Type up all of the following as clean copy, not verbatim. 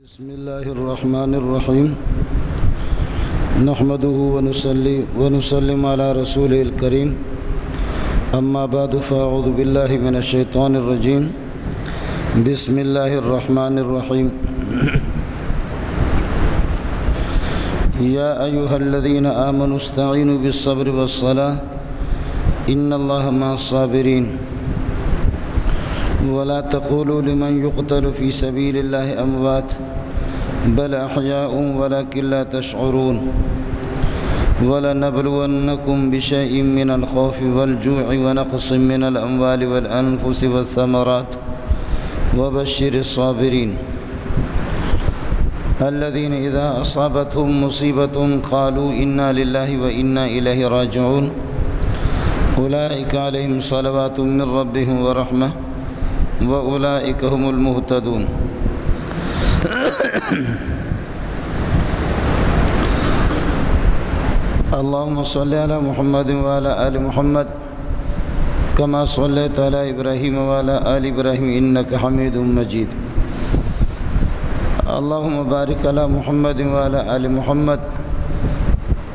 بسم الله الرحمن الرحيم نحمده ونسلم على رسوله الكريم أما بعد فأعوذ بالله من الشيطان الرجيم بسم الله الرحمن الرحيم يا أيها الذين آمنوا استعينوا بالصبر والصلاة إن الله مع الصابرين ولا تقولوا لمن يقتل في سبيل الله أموات بل أحياء ولكن لا تشعرون ولنبلونكم بشيء من الخوف والجوع ونقص من الأموال والأنفس والثمرات وبشر الصابرين الذين إذا أصابتهم مصيبة قالوا إنا لله وإنا إليه راجعون أولئك عليهم صلوات من ربهم ورحمة وأولئك هم المهتدون اللهم صل على محمد وعلى آل محمد كما صليت على إبراهيم وعلى آل إبراهيم إنك حميد مجيد اللهم بارك على محمد وعلى آل محمد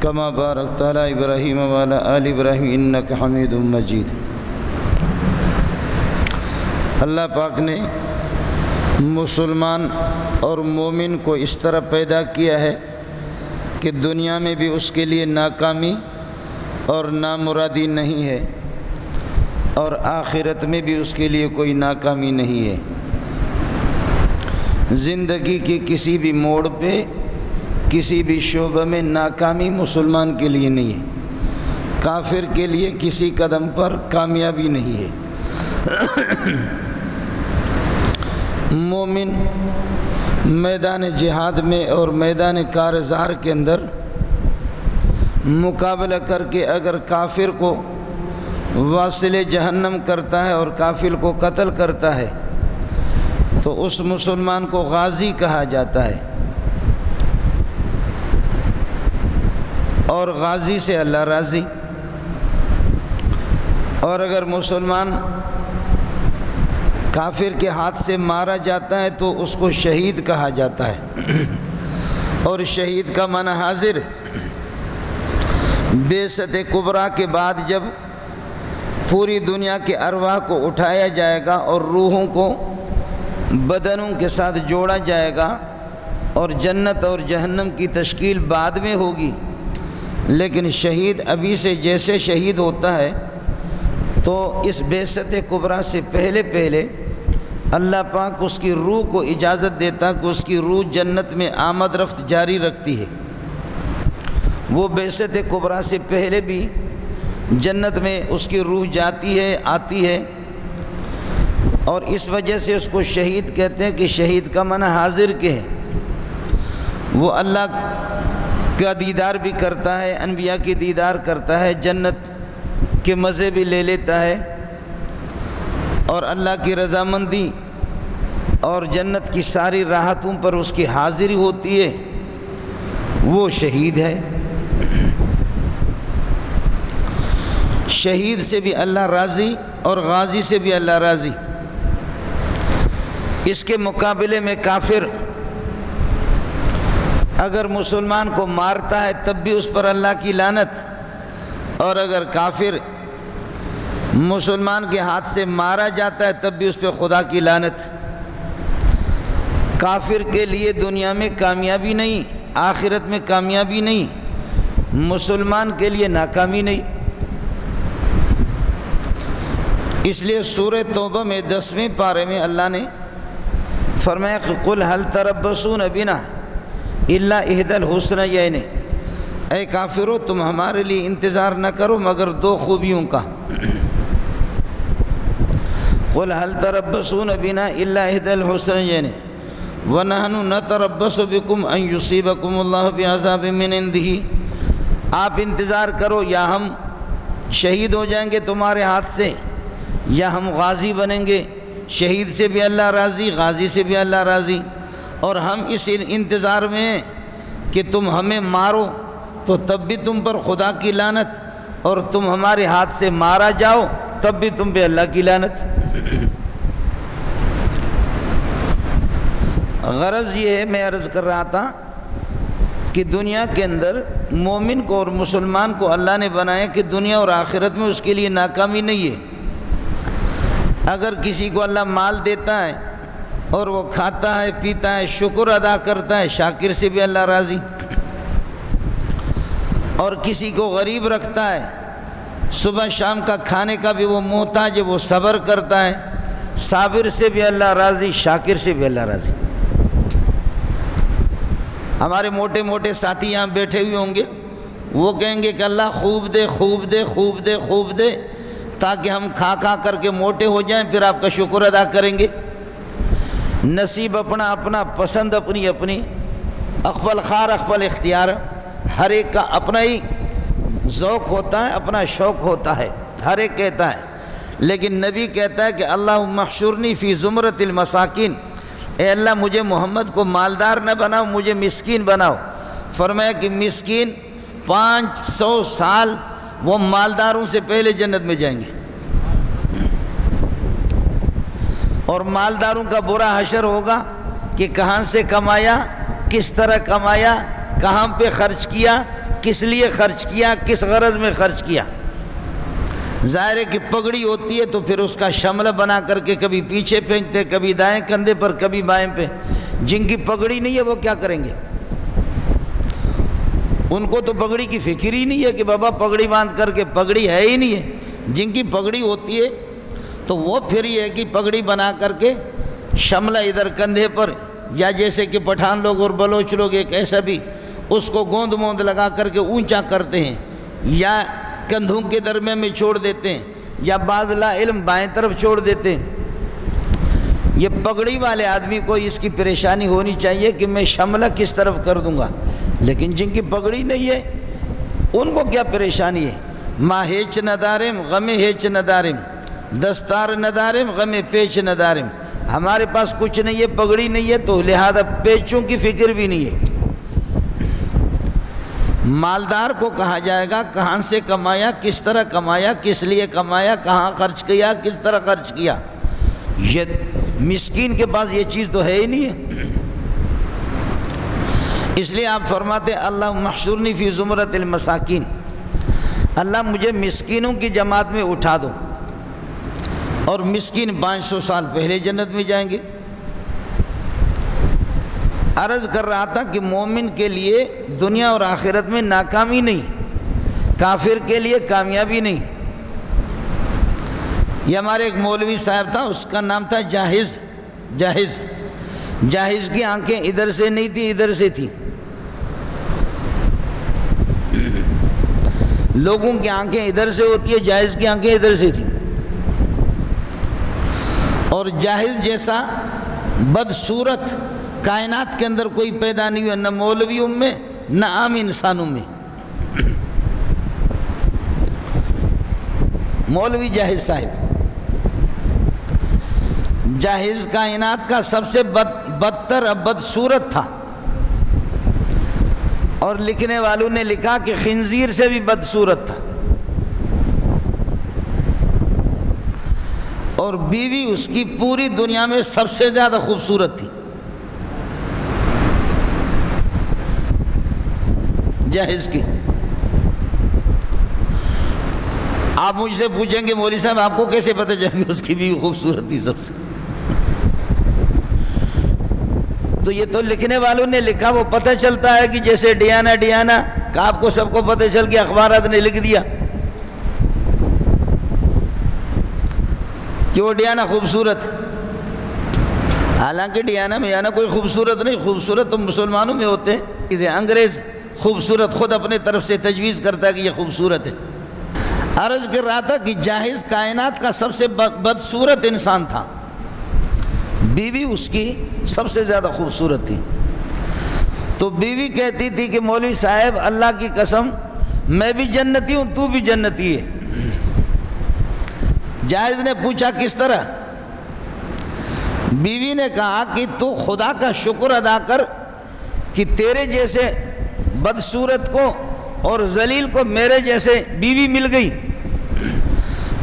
كما باركت على إبراهيم وعلى آل إبراهيم إنك حميد مجيد اللہ پاک نے مسلمان اور مومن کو اس طرح پیدا کیا ہے کہ دنیا میں بھی اس کے لیے ناکامی اور نامرادی نہیں ہے اور آخرت میں بھی اس کے لیے کوئی ناکامی نہیں ہے۔ زندگی کے کسی بھی موڑ پہ کسی بھی شعبہ میں ناکامی مسلمان کے لیے نہیں ہے، کافر کے لیے کسی قدم پر کامیابی نہیں ہے۔ مومن میدان جہاد میں اور میدان کارزار کے اندر مقابلہ کر کے اگر کافر کو واصل جہنم کرتا ہے اور کافر کو قتل کرتا ہے تو اس مسلمان کو غازی کہا جاتا ہے، اور غازی سے اللہ راضی۔ اور اگر مسلمان کافر کے ہاتھ سے مارا جاتا ہے تو اس کو شہید کہا جاتا ہے، اور شہید کا معنی حاضر۔ بعثت کبریٰ کے بعد جب پوری دنیا کے ارواح کو اٹھایا جائے گا اور روحوں کو بدنوں کے ساتھ جوڑا جائے گا اور جنت اور جہنم کی تشکیل بعد میں ہوگی، لیکن شہید ابھی سے جیسے شہید ہوتا ہے تو اس بعثت کبریٰ سے پہلے اللہ پاک اس کی روح کو اجازت دیتا کہ اس کی روح جنت میں آمد رفت جاری رکھتی ہے۔ وہ بعثت کبریٰ سے پہلے بھی جنت میں اس کی روح جاتی ہے، آتی ہے، اور اس وجہ سے اس کو شہید کہتے ہیں کہ شہید کا معنی حاضر کے ہے۔ وہ اللہ کا دیدار بھی کرتا ہے، انبیاء کی دیدار کرتا ہے، جنت کے مزے بھی لے لیتا ہے، اور اللہ کی رضامندی اور جنت کی ساری راحتوں پر اس کی حاضری ہوتی ہے، وہ شہید ہے۔ شہید سے بھی اللہ راضی اور غازی سے بھی اللہ راضی۔ اس کے مقابلے میں کافر اگر مسلمان کو مارتا ہے تب بھی اس پر اللہ کی لعنت، اور اگر کافر مسلمان کے ہاتھ سے مارا جاتا ہے تب بھی اس پہ خدا کی لعنت۔ کافر کے لیے دنیا میں کامیابی نہیں، آخرت میں کامیابی نہیں، مسلمان کے لیے ناکامی نہیں۔ اس لیے سورہ توبہ میں 10ویں پارے میں اللہ نے فرمایا کہ قُلْ هَلْ تَرَبَّصُونَ بِنَا إِلَّا إِحْدَى الْحُسْنَيَيْنِ، اے کافرو تم ہمارے لیے انتظار نہ کرو مگر دو خوبیوں کا۔ قُلْ هَلْ تَرَبَّصُونَ بِنَا إِلَّا إِحْدَى الْحُسْنَيَيْنِ وَنَحْنُ نَتَرَبَّصُ بِكُمْ أَن يُصِيبَكُمُ اللَّهُ بِعَذَابٍ مِّنْ عِندِهِ، آپ انتظار کرو یا ہم شہید ہو جائیں گے تمہارے ہاتھ سے یا ہم غازی بنیں گے۔ شہید سے بھی اللہ راضی، غازی سے بھی اللہ راضی، اور ہم اس انتظار میں کہ تم ہمیں مارو تو تب بھی تم پر خدا کی لعنت، اور تم ہمارے ہاتھ سے مارا جاؤ تب بھی تم پہ اللہ کی لعنت۔ غرض یہ ہے، میں عرض کر رہا تھا کہ دنیا کے اندر مومن کو اور مسلمان کو اللہ نے بنایا کہ دنیا اور آخرت میں اس کے لیے ناکامی نہیں ہے۔ اگر کسی کو اللہ مال دیتا ہے اور وہ کھاتا ہے پیتا ہے شکر ادا کرتا ہے، شاکر سے بھی اللہ راضی، اور کسی کو غریب رکھتا ہے، صبح شام کا کھانے کا بھی وہ محتاج ہے، وہ صبر کرتا ہے، صابر سے بھی اللہ راضی، شاکر سے بھی اللہ راضی۔ ہمارے موٹے موٹے ساتھی یہاں بیٹھے ہوئے ہوں گے، وہ کہیں گے کہ اللہ خوب دے خوب دے خوب دے خوب دے تاکہ ہم کھا کھا کر کے موٹے ہو جائیں، پھر آپ کا شکر ادا کریں گے۔ نصیب اپنا اپنا، پسند اپنی اپنی، اخفل خار اخفل اختیار، ہر ایک کا اپنا ہی ذوق ہوتا ہے، اپنا شوق ہوتا ہے، ہر ایک کہتا ہے۔ لیکن نبی کہتا ہے کہ اللہم احشرنی فی زمرۃ المساکین، اے اللہ مجھے محمد کو مالدار نہ بناؤ، مجھے مسکین بناؤ۔ فرمایا کہ مسکین 500 سال وہ مالداروں سے پہلے جنت میں جائیں گے، اور مالداروں کا برا حشر ہوگا کہ کہاں سے کمایا، کس طرح کمایا، کہاں پہ خرچ کیا، کس لیے خرچ کیا، کس غرض میں خرچ کیا۔ ظاہر ہے کہ پگڑی ہوتی ہے تو پھر اس کا شملہ بنا کر کے کبھی پیچھے پھینکتے، کبھی دائیں کندھے پر، کبھی بائیں پہ۔ جن کی پگڑی نہیں ہے وہ کیا کریں گے؟ ان کو تو پگڑی کی فکر ہی نہیں ہے کہ بابا پگڑی باندھ کر کے، پگڑی ہے ہی نہیں ہے۔ جن کی پگڑی ہوتی ہے تو وہ پھر یہ ہے کہ پگڑی بنا کر کے شملہ ادھر کندھے پر، یا جیسے کہ پٹھان لوگ اور بلوچ لوگ ایک ایسا بھی اس کو گوند موند لگا کر کے اونچا کرتے ہیں، یا کندھوں کے درمیان میں چھوڑ دیتے ہیں، یا بعض لا علم بائیں طرف چھوڑ دیتے ہیں۔ یہ پگڑی والے آدمی کو اس کی پریشانی ہونی چاہیے کہ میں شملہ کس طرف کر دوں گا، لیکن جن کی پگڑی نہیں ہے ان کو کیا پریشانی ہے؟ ما ہیچ ندارم غم ہیچ ندارم، دستار ندارم غم پیچ ندارم۔ ہمارے پاس کچھ نہیں ہے، پگڑی نہیں ہے، تو لہذا پیچوں کی فکر بھی نہیں ہے۔ مالدار کو کہا جائے گا کہاں سے کمایا، کس طرح کمایا، کس لیے کمایا، کہاں خرچ کیا، کس طرح خرچ کیا۔ یہ مسکین کے پاس یہ چیز تو ہے ہی نہیں ہے۔ اس لیے آپ فرماتے ہیں اللہم احشرنی فی زمرۃ المساکین، اللہ مجھے مسکینوں کی جماعت میں اٹھا دو، اور مسکین 500 سال پہلے جنت میں جائیں گے۔ عرض کر رہا تھا کہ مومن کے لیے دنیا اور آخرت میں ناکامی نہیں، کافر کے لیے کامیابی نہیں۔ یہ ہمارے ایک مولوی صاحب تھا، اس کا نام تھا جاہز۔ جاہز کی آنکھیں ادھر سے نہیں تھی، ادھر سے تھی۔ لوگوں کی آنکھیں ادھر سے ہوتی ہے، جاہز کی آنکھیں ادھر سے تھیں۔ اور جاہز جیسا بدصورت کائنات کے اندر کوئی پیدا نہیں ہوا، نہ مولویوں میں نہ عام انسانوں میں۔ مولوی جاہز صاحب، جاہز کائنات کا سب سے بدتر بدصورت تھا، اور لکھنے والوں نے لکھا کہ خنزیر سے بھی بدصورت تھا، اور بیوی اس کی پوری دنیا میں سب سے زیادہ خوبصورت تھی، جاہز کی۔ آپ مجھ سے پوچھیں گے مولوی صاحب آپ کو کیسے پتہ چلے کہ اس کی بیوی خوبصورت تھی سب سے؟ تو یہ تو لکھنے والوں نے لکھا، وہ پتہ چلتا ہے کہ جیسے ڈیانا کہ آپ کو سب کو پتہ چل کے اخبارات نے لکھ دیا کہ وہ ڈیانا خوبصورت، حالانکہ ڈیانا میانا کوئی خوبصورت نہیں، خوبصورت تو مسلمانوں میں ہوتے ہیں۔ اسے انگریز خوبصورت خود اپنے طرف سے تجویز کرتا ہے کہ یہ خوبصورت ہے۔ عرض کر رہا تھا کہ جاہز کائنات کا سب سے بدصورت انسان تھا، بیوی اس کی سب سے زیادہ خوبصورت تھی۔ تو بیوی کہتی تھی کہ مولوی صاحب اللہ کی قسم میں بھی جنتی ہوں، تو بھی جنتی ہے۔ جاہز نے پوچھا کس طرح؟ بیوی نے کہا کہ تو خدا کا شکر ادا کر کہ تیرے جیسے بدصورت کو اور ذلیل کو میرے جیسے بیوی مل گئی،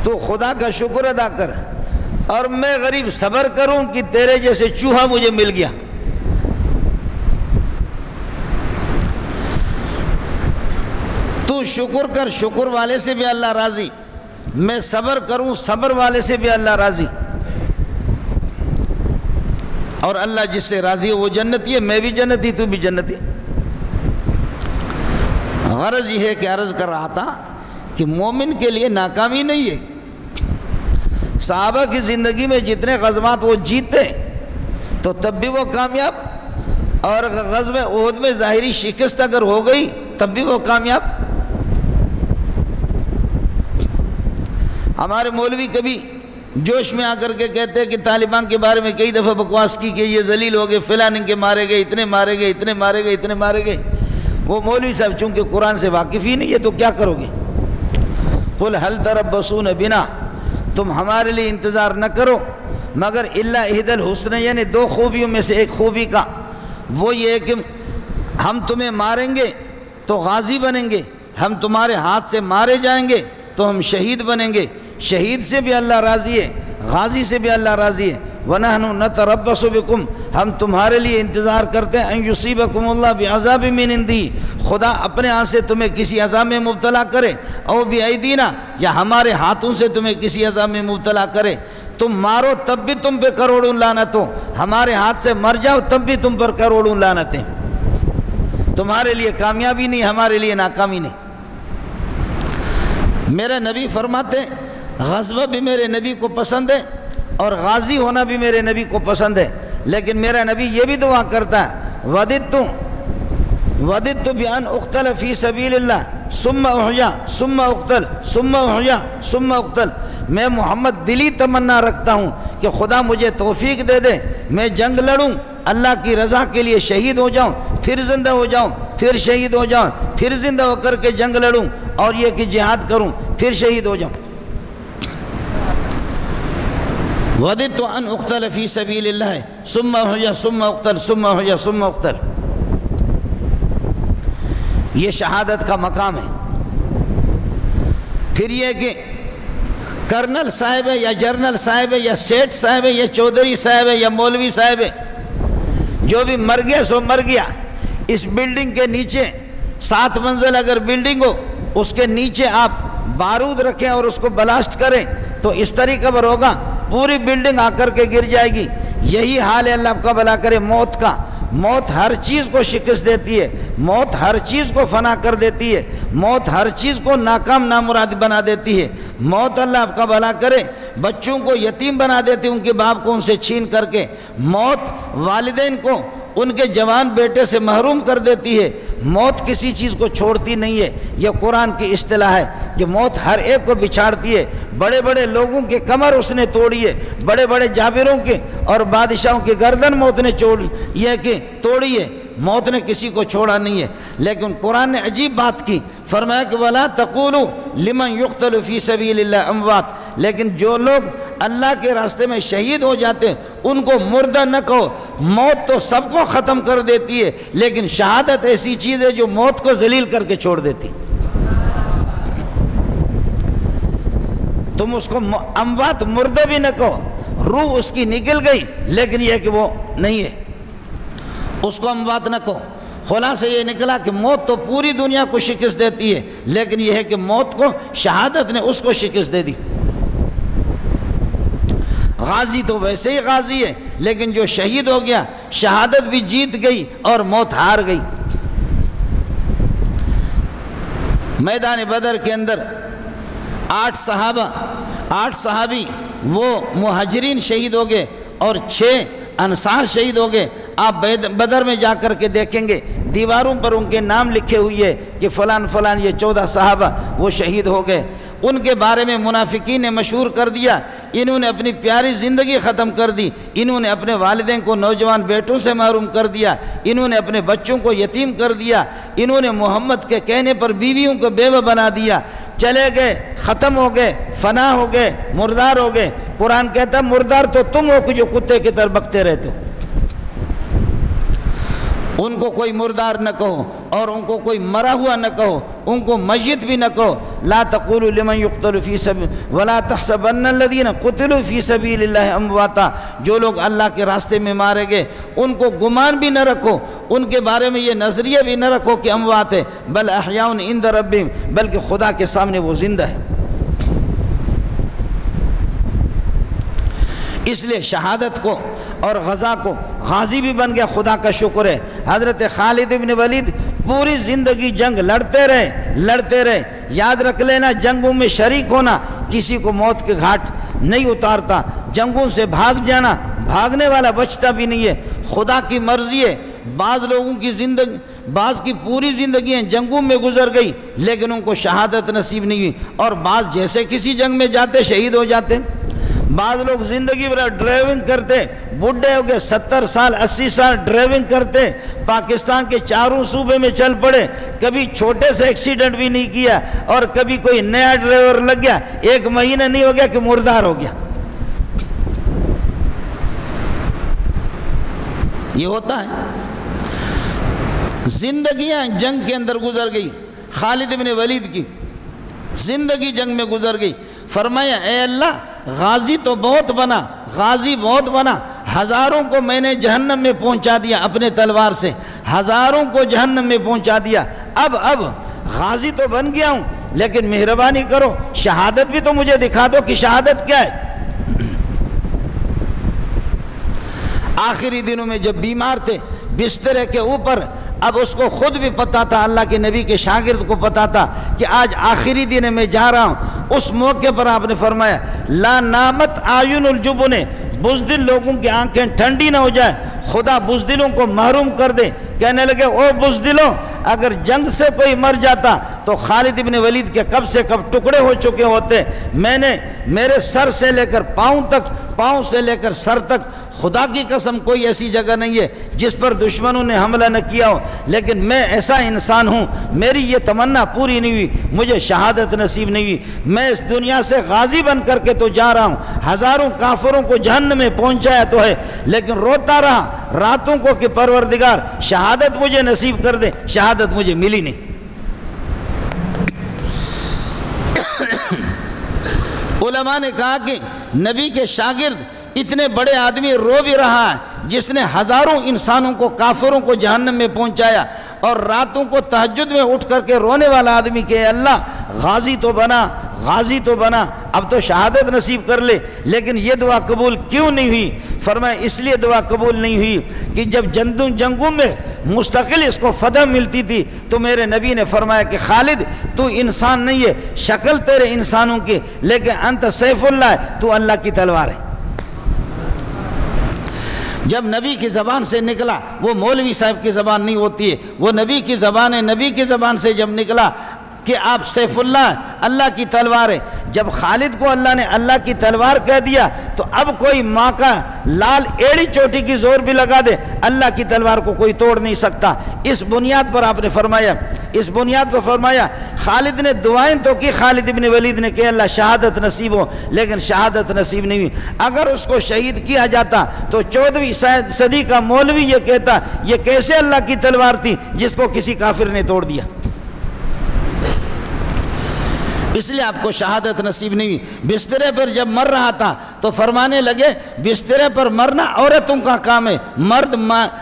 تو خدا کا شکر ادا کر، اور میں غریب صبر کروں کہ تیرے جیسے چوہا مجھے مل گیا۔ تو شکر کر، شکر والے سے بھی اللہ راضی، میں صبر کروں، صبر والے سے بھی اللہ راضی، اور اللہ جس سے راضی ہے وہ جنتی ہے، میں بھی جنتی، تو بھی جنتی۔ غرض یہ ہے کہ عرض کر رہا تھا کہ مومن کے لیے ناکامی نہیں ہے۔ صحابہ کی زندگی میں جتنے غزوات وہ جیتے تو تب بھی وہ کامیاب، اور غزوہ احد میں ظاہری شکست اگر ہو گئی تب بھی وہ کامیاب۔ ہمارے مولوی کبھی جوش میں آ کر کے کہتے ہیں کہ طالبان کے بارے میں کئی دفعہ بکواس کی کہ یہ ذلیل ہو گئے، فلاں کے مارے گئے، اتنے مارے گئے، اتنے مارے گئے، اتنے مارے گئے۔ وہ مولوی صاحب چونکہ قرآن سے واقف ہی نہیں ہے تو کیا کرو گے؟ قل هل تربصون بنا، تم ہمارے لیے انتظار نہ کرو مگر الا احدی الحسنیین، یعنی دو خوبیوں میں سے ایک خوبی کا، وہ یہ ہے کہ ہم تمہیں ماریں گے تو غازی بنیں گے، ہم تمہارے ہاتھ سے مارے جائیں گے تو ہم شہید بنیں گے۔ شہید سے بھی اللہ راضی ہے، غازی سے بھی اللہ راضی ہے۔ وَنَحْنُ نَتَرَبَّصُ بِكُمْ، ہم تمہارے لیے انتظار کرتے ہیں اَن يُصِيبَكُمُ اللَّهُ بِعَذَابٍ مِّنْ عِندِهِ، خدا اپنے ہاتھ سے تمہیں کسی عذاب میں مبتلا کرے، او بِأَيْدِينَا، یا ہمارے ہاتھوں سے تمہیں کسی عذاب میں مبتلا کرے۔ تم مارو تب بھی تم پہ کروڑوں لعنتوں، ہمارے ہاتھ سے مر جاؤ تب بھی تم پر کروڑوں لعنتیں۔ تمہارے لیے کامیابی نہیں، ہمارے لیے ناکامی نہیں۔ میرے نبی فرماتے غزوہ بھی میرے نبی کو پسند ہے اور غازی ہونا بھی میرے نبی کو پسند ہے، لیکن میرا نبی یہ بھی دعا کرتا ہے وَدِدْتُ بِأَنْ أُقْتَلَ فِي سَبِيلِ اللَّهِ ثُمَّ أُحْيَا ثُمَّ أُقْتَلْ ثُمَّ أُحْيَا ثُمَّ أُقْتَلْ، میں محمد دلی تمنا رکھتا ہوں کہ خدا مجھے توفیق دے دے، میں جنگ لڑوں، اللہ کی رضا کے لیے شہید ہو جاؤں، پھر زندہ ہو جاؤں، پھر شہید ہو جاؤں، پھر زندہ ہو کر کے جنگ لڑوں، اور یہ کہ جہاد کروں، پھر شہید ہو جاؤں۔ وَدِدْتُ أَنْ أُقْتَلَ فِي سَبِيلِ اللَّهِ ثُمَّ أُحْيَا ثُمَّ أُقْتَلْ ثُمَّ أُحْيَا ثُمَّ أُقْتَلْ، یہ شہادت کا مقام ہے۔ پھر یہ کہ کرنل صاحب ہے یا جرنل صاحب ہے یا سیٹھ صاحب ہے یا چودھری صاحب ہے یا مولوی صاحب ہے، جو بھی مر گیا سو مر گیا۔ اس بلڈنگ کے نیچے 7 منزل اگر بلڈنگ ہو، اس کے نیچے آپ بارود رکھیں اور اس کو بلاسٹ کریں تو اس طریقہ پر ہوگا، پوری بلڈنگ آ کر کے گر جائے گی۔ یہی حال ہے، اللہ آپ کا بھلا کرے، موت کا۔ موت ہر چیز کو شکست دیتی ہے، موت ہر چیز کو فنا کر دیتی ہے، موت ہر چیز کو ناکام نامراد بنا دیتی ہے۔ موت اللہ آپ کا بھلا کرے بچوں کو یتیم بنا دیتی ہے، ان کے باپ کو ان سے چھین کر کے۔ موت والدین کو ان کے جوان بیٹے سے محروم کر دیتی ہے۔ موت کسی چیز کو چھوڑتی نہیں ہے، یہ قرآن کی اصطلاح ہے کہ موت ہر ایک کو بچھاڑتی ہے۔ بڑے بڑے لوگوں کے کمر اس نے توڑی ہے، بڑے بڑے جابروں کے اور بادشاہوں کی گردن موت نے توڑی ہے، موت نے کسی کو چھوڑا نہیں ہے۔ لیکن قرآن نے عجیب بات کی، فرمایا کہ وَلَا تَقُولُوا لِمَنْ يُقْتَلُ فِي سَبِيلِ اللَّهِ أَمْوَاتٌ، لیکن جو لوگ اللہ کے راستے میں شہید ہو جاتے ہیں ان کو مردہ نہ کہو۔ موت تو سب کو ختم کر دیتی ہے، لیکن شہادت ایسی چیز ہے جو موت کو ذلیل کر کے چھوڑ دیتی۔ تم اس کو اموات مردہ بھی نہ کہو، روح اس کی نکل گئی، لیکن یہ کہ وہ نہیں ہے، اس کو اموات نہ کہو۔ خلاصہ یہ نکلا کہ موت تو پوری دنیا کو شکست دیتی ہے، لیکن یہ ہے کہ موت کو شہادت نے اس کو شکست دے دی۔ غازی تو ویسے ہی غازی ہے، لیکن جو شہید ہو گیا شہادت بھی جیت گئی اور موت ہار گئی۔ میدان بدر کے اندر 8 صحابی وہ مہاجرین شہید ہو گئے اور 6 انصار شہید ہو گئے۔ آپ بدر میں جا کر کے دیکھیں گے دیواروں پر ان کے نام لکھے ہوئے ہیں کہ فلان فلان یہ 14 صحابہ وہ شہید ہو گئے۔ ان کے بارے میں منافقین نے مشہور کر دیا، انہوں نے اپنی پیاری زندگی ختم کر دی، انہوں نے اپنے والدین کو نوجوان بیٹوں سے محروم کر دیا، انہوں نے اپنے بچوں کو یتیم کر دیا، انہوں نے محمد کے کہنے پر بیویوں کو بیوہ بنا دیا، چلے گئے، ختم ہو گئے، فنا ہو گئے، مردار ہو گئے۔ قرآن کہتا ہے مردار تو تم ہو جو کتے کی طرح بکتے رہتے ہو، ان کو کوئی مردار نہ کہو، اور ان کو کوئی مرا ہوا نہ کہو، ان کو میت بھی نہ کہو۔ لا تقولوا لمن يقتل في سبيل ولا تحسبن الذين قتلوا في سبيل الله امواتا، جو لوگ اللہ کے راستے میں مارے گئے ان کو گمان بھی نہ رکھو، ان کے بارے میں یہ نظریہ بھی نہ رکھو کہ اموات ہے، بل احیاء عند ربهم، بلکہ خدا کے سامنے وہ زندہ ہے۔ اس لیے شہادت کو اور غزا کو غازی بھی بن گیا، خدا کا شکر ہے۔ حضرت خالد بن ولید پوری زندگی جنگ لڑتے رہے۔ یاد رکھ لینا، جنگوں میں شریک ہونا کسی کو موت کے گھاٹ نہیں اتارتا، جنگوں سے بھاگ جانا بھاگنے والا بچتا بھی نہیں ہے، خدا کی مرضی ہے۔ بعض لوگوں کی زندگی، بعض کی پوری زندگیاں جنگوں میں گزر گئی لیکن ان کو شہادت نصیب نہیں ہوئی، اور بعض جیسے کسی جنگ میں جاتے شہید ہو جاتے۔ بعض لوگ زندگی بھر ڈرائیونگ کرتے، بڈھے ہو گئے، 70 سال 80 سال ڈرائیونگ کرتے، پاکستان کے چاروں صوبے میں چل پڑے، کبھی چھوٹے سے ایکسیڈنٹ بھی نہیں کیا، اور کبھی کوئی نیا ڈرائیور لگ گیا، 1 مہینہ نہیں ہو گیا کہ مردار ہو گیا۔ یہ ہوتا ہے، زندگیاں جنگ کے اندر گزر گئی۔ خالد بن ولید کی زندگی جنگ میں گزر گئی۔ فرمایا اے اللہ، غازی تو بہت بنا، ہزاروں کو میں نے جہنم میں پہنچا دیا اپنے تلوار سے، ہزاروں کو جہنم میں پہنچا دیا، اب غازی تو بن گیا ہوں، لیکن مہربانی کرو شہادت بھی تو مجھے دکھا دو کہ شہادت کیا ہے۔ آخری دنوں میں جب بیمار تھے بسترے کے اوپر، اب اس کو خود بھی پتا تھا، اللہ کے نبی کے شاگرد کو پتا تھا کہ آج آخری دن میں جا رہا ہوں۔ اس موقع پر آپ نے فرمایا لا نامت آیون الجبن، بزدل لوگوں کی آنکھیں ٹھنڈی نہ ہو جائے، خدا بزدلوں کو محروم کر دے۔ کہنے لگے او بزدلوں، اگر جنگ سے کوئی مر جاتا تو خالد بن ولید کے کب سے کب ٹکڑے ہو چکے ہوتے۔ میں نے میرے سر سے لے کر پاؤں سے لے کر سر تک، خدا کی قسم کوئی ایسی جگہ نہیں ہے جس پر دشمنوں نے حملہ نہ کیا ہو، لیکن میں ایسا انسان ہوں، میری یہ تمنا پوری نہیں ہوئی، مجھے شہادت نصیب نہیں ہوئی۔ میں اس دنیا سے غازی بن کر کے تو جا رہا ہوں، ہزاروں کافروں کو جہنم میں پہنچایا تو ہے، لیکن روتا رہا راتوں کو کہ پروردگار شہادت مجھے نصیب کر دے، شہادت مجھے ملی نہیں۔ علماء نے کہا کہ نبی کے شاگرد اتنے بڑے آدمی رو بھی رہا ہے جس نے ہزاروں انسانوں کو، کافروں کو جہنم میں پہنچایا، اور راتوں کو تہجد میں اٹھ کر کے رونے والا آدمی کہ اللہ غازی تو بنا، اب تو شہادت نصیب کر لے، لیکن یہ دعا قبول کیوں نہیں ہوئی؟ فرمایا اس لیے دعا قبول نہیں ہوئی کہ جب جنگوں میں مستقل اس کو فتح ملتی تھی تو میرے نبی نے فرمایا کہ خالد تو انسان نہیں ہے، شکل تیرے انسانوں کی، لیکن انت سیف اللہ ہے، تو اللہ کی تلوار ہے۔ جب نبی کی زبان سے نکلا، وہ مولوی صاحب کی زبان نہیں ہوتی ہے، وہ نبی کی زبان ہے، نبی کی زبان سے جب نکلا کہ آپ سیف اللہ، اللہ کی تلوار ہے، جب خالد کو اللہ نے اللہ کی تلوار کہہ دیا تو اب کوئی ماں کا لال ایڑی چوٹی کی زور بھی لگا دے، اللہ کی تلوار کو کوئی توڑ نہیں سکتا۔ اس بنیاد پر آپ نے فرمایا، خالد نے دعائیں تو کی، خالد ابن ولید نے کہ اللہ شہادت نصیب ہو، لیکن شہادت نصیب نہیں ہوئی۔ اگر اس کو شہید کیا جاتا تو 14ویں صدی کا مولوی یہ کہتا یہ کیسے اللہ کی تلوار تھی جس کو کسی کافر نے توڑ دیا۔ اس لیے آپ کو شہادت نصیب نہیں ہوئی۔ بسترے پر جب مر رہا تھا تو فرمانے لگے بسترے پر مرنا عورتوں کا کام ہے، مرد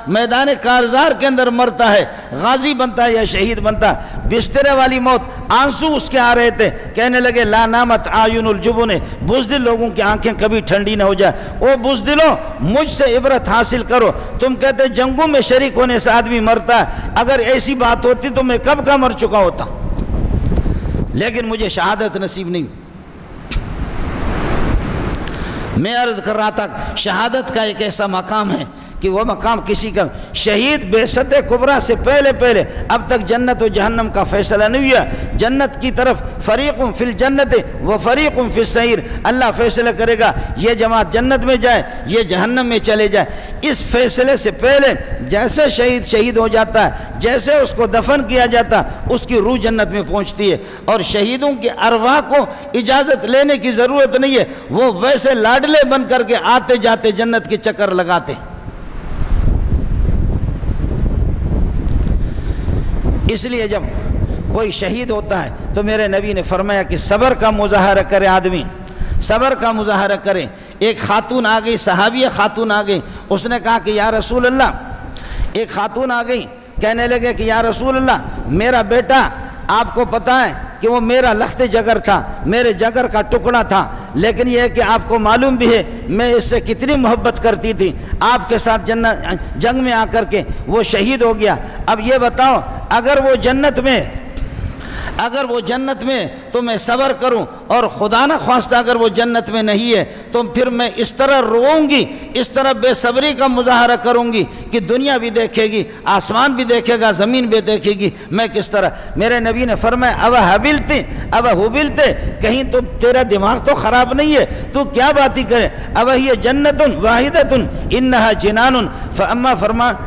میدان کارزار کے اندر مرتا ہے، غازی بنتا ہے یا شہید بنتا ہے۔ بسترے والی موت، آنسو اس کے آ رہے تھے، کہنے لگے لا نامت آیون الجبن، بزدل لوگوں کی آنکھیں کبھی ٹھنڈی نہ ہو جائے۔ او بزدلوں، مجھ سے عبرت حاصل کرو، تم کہتے جنگوں میں شریک ہونے سے آدمی مرتا ہے، اگر ایسی بات ہوتی تو میں کب کا مر چکا ہوتا، لیکن مجھے شہادت نصیب نہیں۔ میں عرض کر رہا تھا شہادت کا ایک ایسا مقام ہے کہ وہ مقام کسی کا، شہید بعثت کبریٰ سے پہلے اب تک جنت و جہنم کا فیصلہ نہیں ہوا، جنت کی طرف فریق فی الجنت و فریق فی السعیر، اللہ فیصلہ کرے گا یہ جماعت جنت میں جائے یہ جہنم میں چلے جائے۔ اس فیصلے سے پہلے جیسے شہید ہو جاتا ہے، جیسے اس کو دفن کیا جاتا اس کی روح جنت میں پہنچتی ہے، اور شہیدوں کی ارواح کو اجازت لینے کی ضرورت نہیں ہے، وہ ویسے لاڈلے بن کر کے آتے جاتے جنت کے چکر لگاتے۔ اس لیے جب کوئی شہید ہوتا ہے تو میرے نبی نے فرمایا کہ صبر کا مظاہرہ کرے آدمی، صبر کا مظاہرہ کرے۔ ایک خاتون آ گئی، صحابیہ خاتون آ گئی، اس نے کہا کہ یا رسول اللہ، ایک خاتون آ گئی کہنے لگے کہ یا رسول اللہ، میرا بیٹا آپ کو پتہ ہے کہ وہ میرا لخت جگر تھا، میرے جگر کا ٹکڑا تھا، لیکن یہ ہے کہ آپ کو معلوم بھی ہے میں اس سے کتنی محبت کرتی تھی، آپ کے ساتھ جنگ میں آ کر کے وہ شہید ہو گیا۔ اب یہ بتاؤ اگر وہ جنت میں تو میں صبر کروں، اور خدا نہ خواستہ اگر وہ جنت میں نہیں ہے تو پھر میں اس طرح روؤں گی، اس طرح بے صبری کا مظاہرہ کروں گی کہ دنیا بھی دیکھے گی، آسمان بھی دیکھے گا، زمین بھی دیکھے گی، میں کس طرح۔ میرے نبی نے فرمایا اب حبلتے، کہیں تو تیرا دماغ تو خراب نہیں ہے، تو کیا باتیں کرے، اب یہ جنت واحدۃ انہا جنان،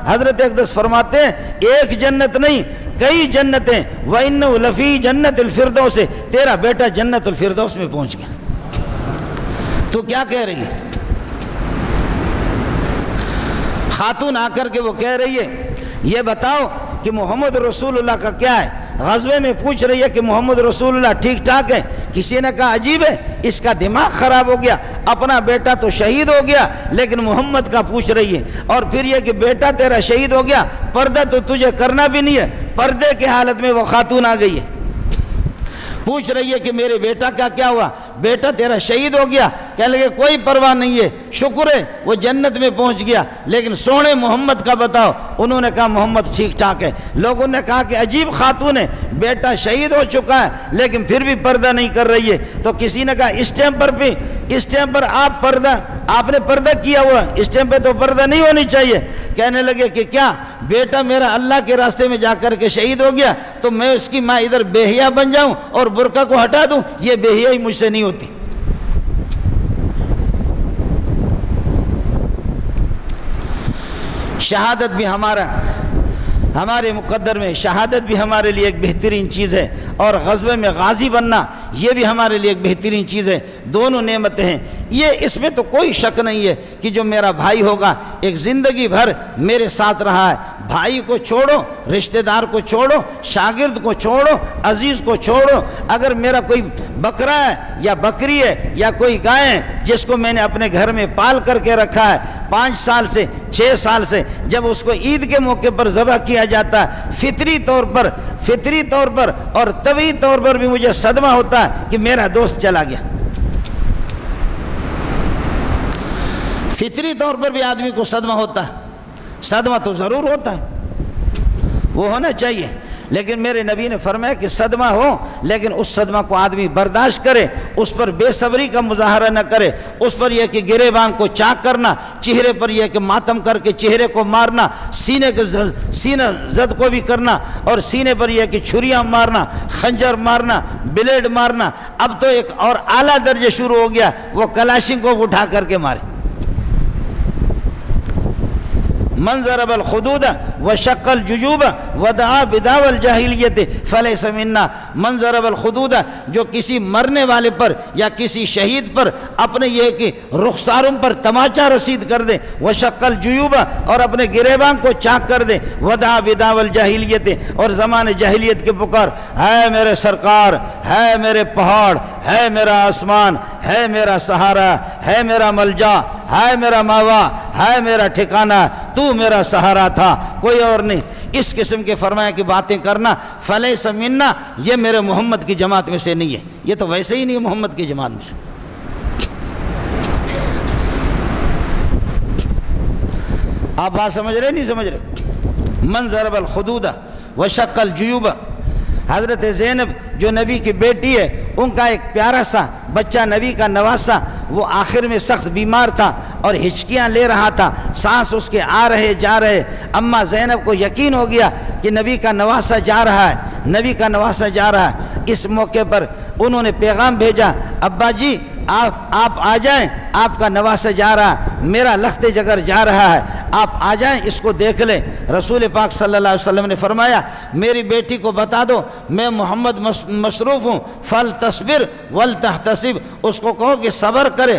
حضرت اقدس فرماتے ہیں ایک جنت نہیں کئی جنتیں، وَإِنَّهُ لَفِي جَنَّةِ الْفِرْدَوْسِ، تیرا بیٹا جنت الفردوس میں پہنچ گیا۔ تو کیا کہہ رہی ہے خاتون آ کر کے؟ وہ کہہ رہی ہے یہ بتاؤ کہ محمد رسول اللہ کا کیا ہے؟ غزوے میں پوچھ رہی ہے کہ محمد رسول اللہ ٹھیک ٹھاک ہے؟ کسی نے کہا عجیب ہے، اس کا دماغ خراب ہو گیا، اپنا بیٹا تو شہید ہو گیا لیکن محمد کا پوچھ رہی ہے، اور پھر یہ کہ بیٹا تیرا شہید ہو گیا، پردہ تو تجھے کرنا بھی نہیں ہے۔ پردے کی حالت میں وہ خاتون آ گئی ہے، پوچھ رہی ہے کہ میرے بیٹا کا کیا ہوا، بیٹا تیرا شہید ہو گیا، کہنے لگے کوئی پرواہ نہیں ہے، شکر ہے وہ جنت میں پہنچ گیا، لیکن سونے محمد کا بتاؤ۔ انہوں نے کہا محمد ٹھیک ٹھاک ہے۔ لوگوں نے کہا کہ عجیب خاتون ہے، بیٹا شہید ہو چکا ہے لیکن پھر بھی پردہ نہیں کر رہی ہے۔ تو کسی نے کہا اس ٹائم پر آپ نے پردہ کیا ہوا، اس ٹائم پہ تو پردہ نہیں ہونی چاہیے۔ کہنے لگے کہ کیا بیٹا میرا اللہ کے راستے میں جا کر کے شہید ہو گیا تو میں اس کی ماں ادھر بے حیا بن جاؤں اور برقع کو ہٹا دوں؟ یہ بے حیائی مجھ سے نہیں ہوتی۔ شہادت بھی ہمارے مقدر میں شہادت بھی ہمارے لیے ایک بہترین چیز ہے، اور غزوے میں غازی بننا یہ بھی ہمارے لیے ایک بہترین چیز ہے۔ دونوں نعمتیں ہیں، یہ اس میں تو کوئی شک نہیں ہے کہ جو میرا بھائی ہوگا ایک زندگی بھر میرے ساتھ رہا ہے، بھائی کو چھوڑو، رشتہ دار کو چھوڑو، شاگرد کو چھوڑو، عزیز کو چھوڑو، اگر میرا کوئی بکرا ہے یا بکری ہے یا کوئی گائے ہے جس کو میں نے اپنے گھر میں پال کر کے رکھا ہے 5 سال سے 6 سال سے، جب اس کو عید کے موقع پر ذبح کیا جاتا ہے، فطری طور پر اور طبعی طور پر بھی مجھے صدمہ ہوتا ہے کہ میرا دوست چلا گیا۔ فطری طور پر بھی آدمی کو صدمہ ہوتا ہے، صدمہ تو ضرور ہوتا ہے، وہ ہونا چاہیے، لیکن میرے نبی نے فرمایا کہ صدمہ ہو لیکن اس صدمہ کو آدمی برداشت کرے، اس پر بے صبری کا مظاہرہ نہ کرے، اس پر یہ کہ گریبان کو چاک کرنا، چہرے پر یہ کہ ماتم کر کے چہرے کو مارنا، سینہ زد کو بھی کرنا، اور سینے پر یہ کہ چھریاں مارنا، خنجر مارنا، بلیڈ مارنا، اب تو ایک اور اعلیٰ درجے شروع ہو گیا، وہ کلاشنکوف اٹھا کر کے مارے۔ من ضرب الخدود وشق الجیوب ودعا بدعوى الجاہلیت فلیس منا۔ من ضرب الخدود، جو کسی مرنے والے پر یا کسی شہید پر اپنے یہ کہ رخساروں پر تماچا رسید کر دے، وشق الجیوب، اور اپنے گریبان کو چاک کر دے، ودعا بدعوى الجاہلیت، اور زمان جاہلیت کے پکار، ہے میرے سرکار، ہے میرے پہاڑ، ہے میرا آسمان، ہے میرا سہارا، ہے میرا ملجا، ہے میرا ماوا، ہے میرا ٹھکانہ، تو میرا سہارا تھا، کوئی اور نہیں، اس قسم کے فرمایا کہ باتیں کرنا، فلیس منا، یہ میرے محمد کی جماعت میں سے نہیں ہے، یہ تو ویسے ہی نہیں ہے محمد کی جماعت میں سے۔ آپ بات سمجھ رہے نہیں سمجھ رہے؟ من ضرب الخدود وشق الجیوب، حضرت زینب جو نبی کی بیٹی ہے، ان کا ایک پیارا سا بچہ نبی کا نواسا، وہ آخر میں سخت بیمار تھا اور ہچکیاں لے رہا تھا، سانس اس کے آ رہے جا رہے، اماں زینب کو یقین ہو گیا کہ نبی کا نواسا جا رہا ہے، نبی کا نواسا جا رہا ہے۔ اس موقع پر انہوں نے پیغام بھیجا، ابا جی آپ آ جائیں، آپ کا نواسا جا رہا ہے، میرا لخت جگر جا رہا ہے، آپ آ جائیں، اس کو دیکھ لیں۔ رسول پاک صلی اللہ علیہ وسلم نے فرمایا میری بیٹی کو بتا دو میں محمد مصروف ہوں، فل تصبر ول تحتسب، اس کو کہو کہ صبر کرے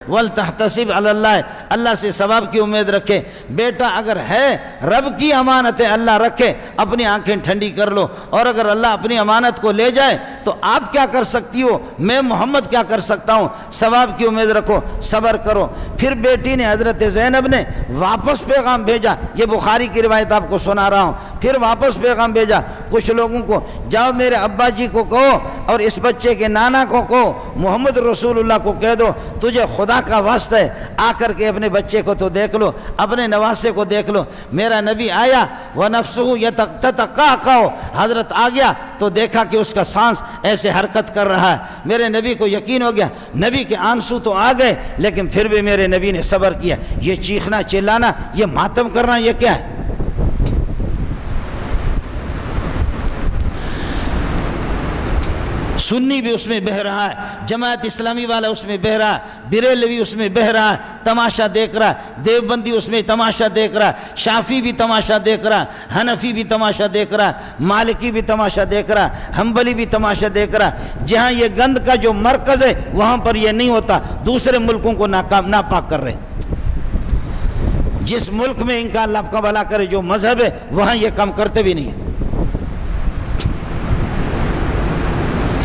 وَلْتَحْتَسِبْ عَلَى اللَّهِ، اللہ سے ثواب کی امید رکھے۔ بیٹا اگر ہے رب کی امانت ہے، اللہ رکھے، اپنی آنکھیں ٹھنڈی کر لو، اور اگر اللہ اپنی امانت کو لے جائے تو آپ کیا کر سکتی ہو، میں محمد کیا کر سکتا ہوں؟ ثواب کی امید رکھو، صبر کرو۔ پھر بیٹی نے، حضرت زینب نے واپس پیغام بھیجا، یہ بخاری کی روایت آپ کو سنا رہا ہوں، پھر واپس پیغام بھیجا کچھ لوگوں کو، جاؤ میرے ابا جی کو کہو اور اس بچے کے نانا کو کہو، محمد رسول اللہ کو کہہ دو تجھے خدا کا واسطہ ہے، آ کر کے اپنے بچے کو تو دیکھ لو، اپنے نواسے کو دیکھ لو۔ میرا نبی آیا، وَنَفْسُهُ يَتَقَّعُ، حضرت آ گیا تو دیکھا کہ اس کا سانس ایسے حرکت کر رہا ہے۔ میرے نبی کو یقین ہو گیا، نبی کے آنسو تو آ گئے لیکن پھر بھی میرے نبی نے صبر کیا۔ یہ چیخنا چلانا، یہ ماتم کرنا، یہ کیا ہے؟ سنی بھی اس میں بہہ رہا ہے، جماعت اسلامی والا اس میں بہہ رہا ہے، بریلوی اس میں بہہ رہا ہے، تماشا دیکھ رہا ہے، دیوبندی اس میں تماشا دیکھ رہا ہے، شافی بھی تماشا دیکھ رہا ہے، حنفی بھی تماشا دیکھ رہا ہے، مالکی بھی تماشا دیکھ رہا ہے، حنبلی بھی تماشا دیکھ رہا ہے۔ جہاں یہ گند کا جو مرکز ہے وہاں پر یہ نہیں ہوتا، دوسرے ملکوں کو ناپاک کر رہے۔ جس ملک میں ان کا اللہ کا بھلا کرے جو مذہب ہے وہاں یہ کام کرتے بھی نہیں ہیں۔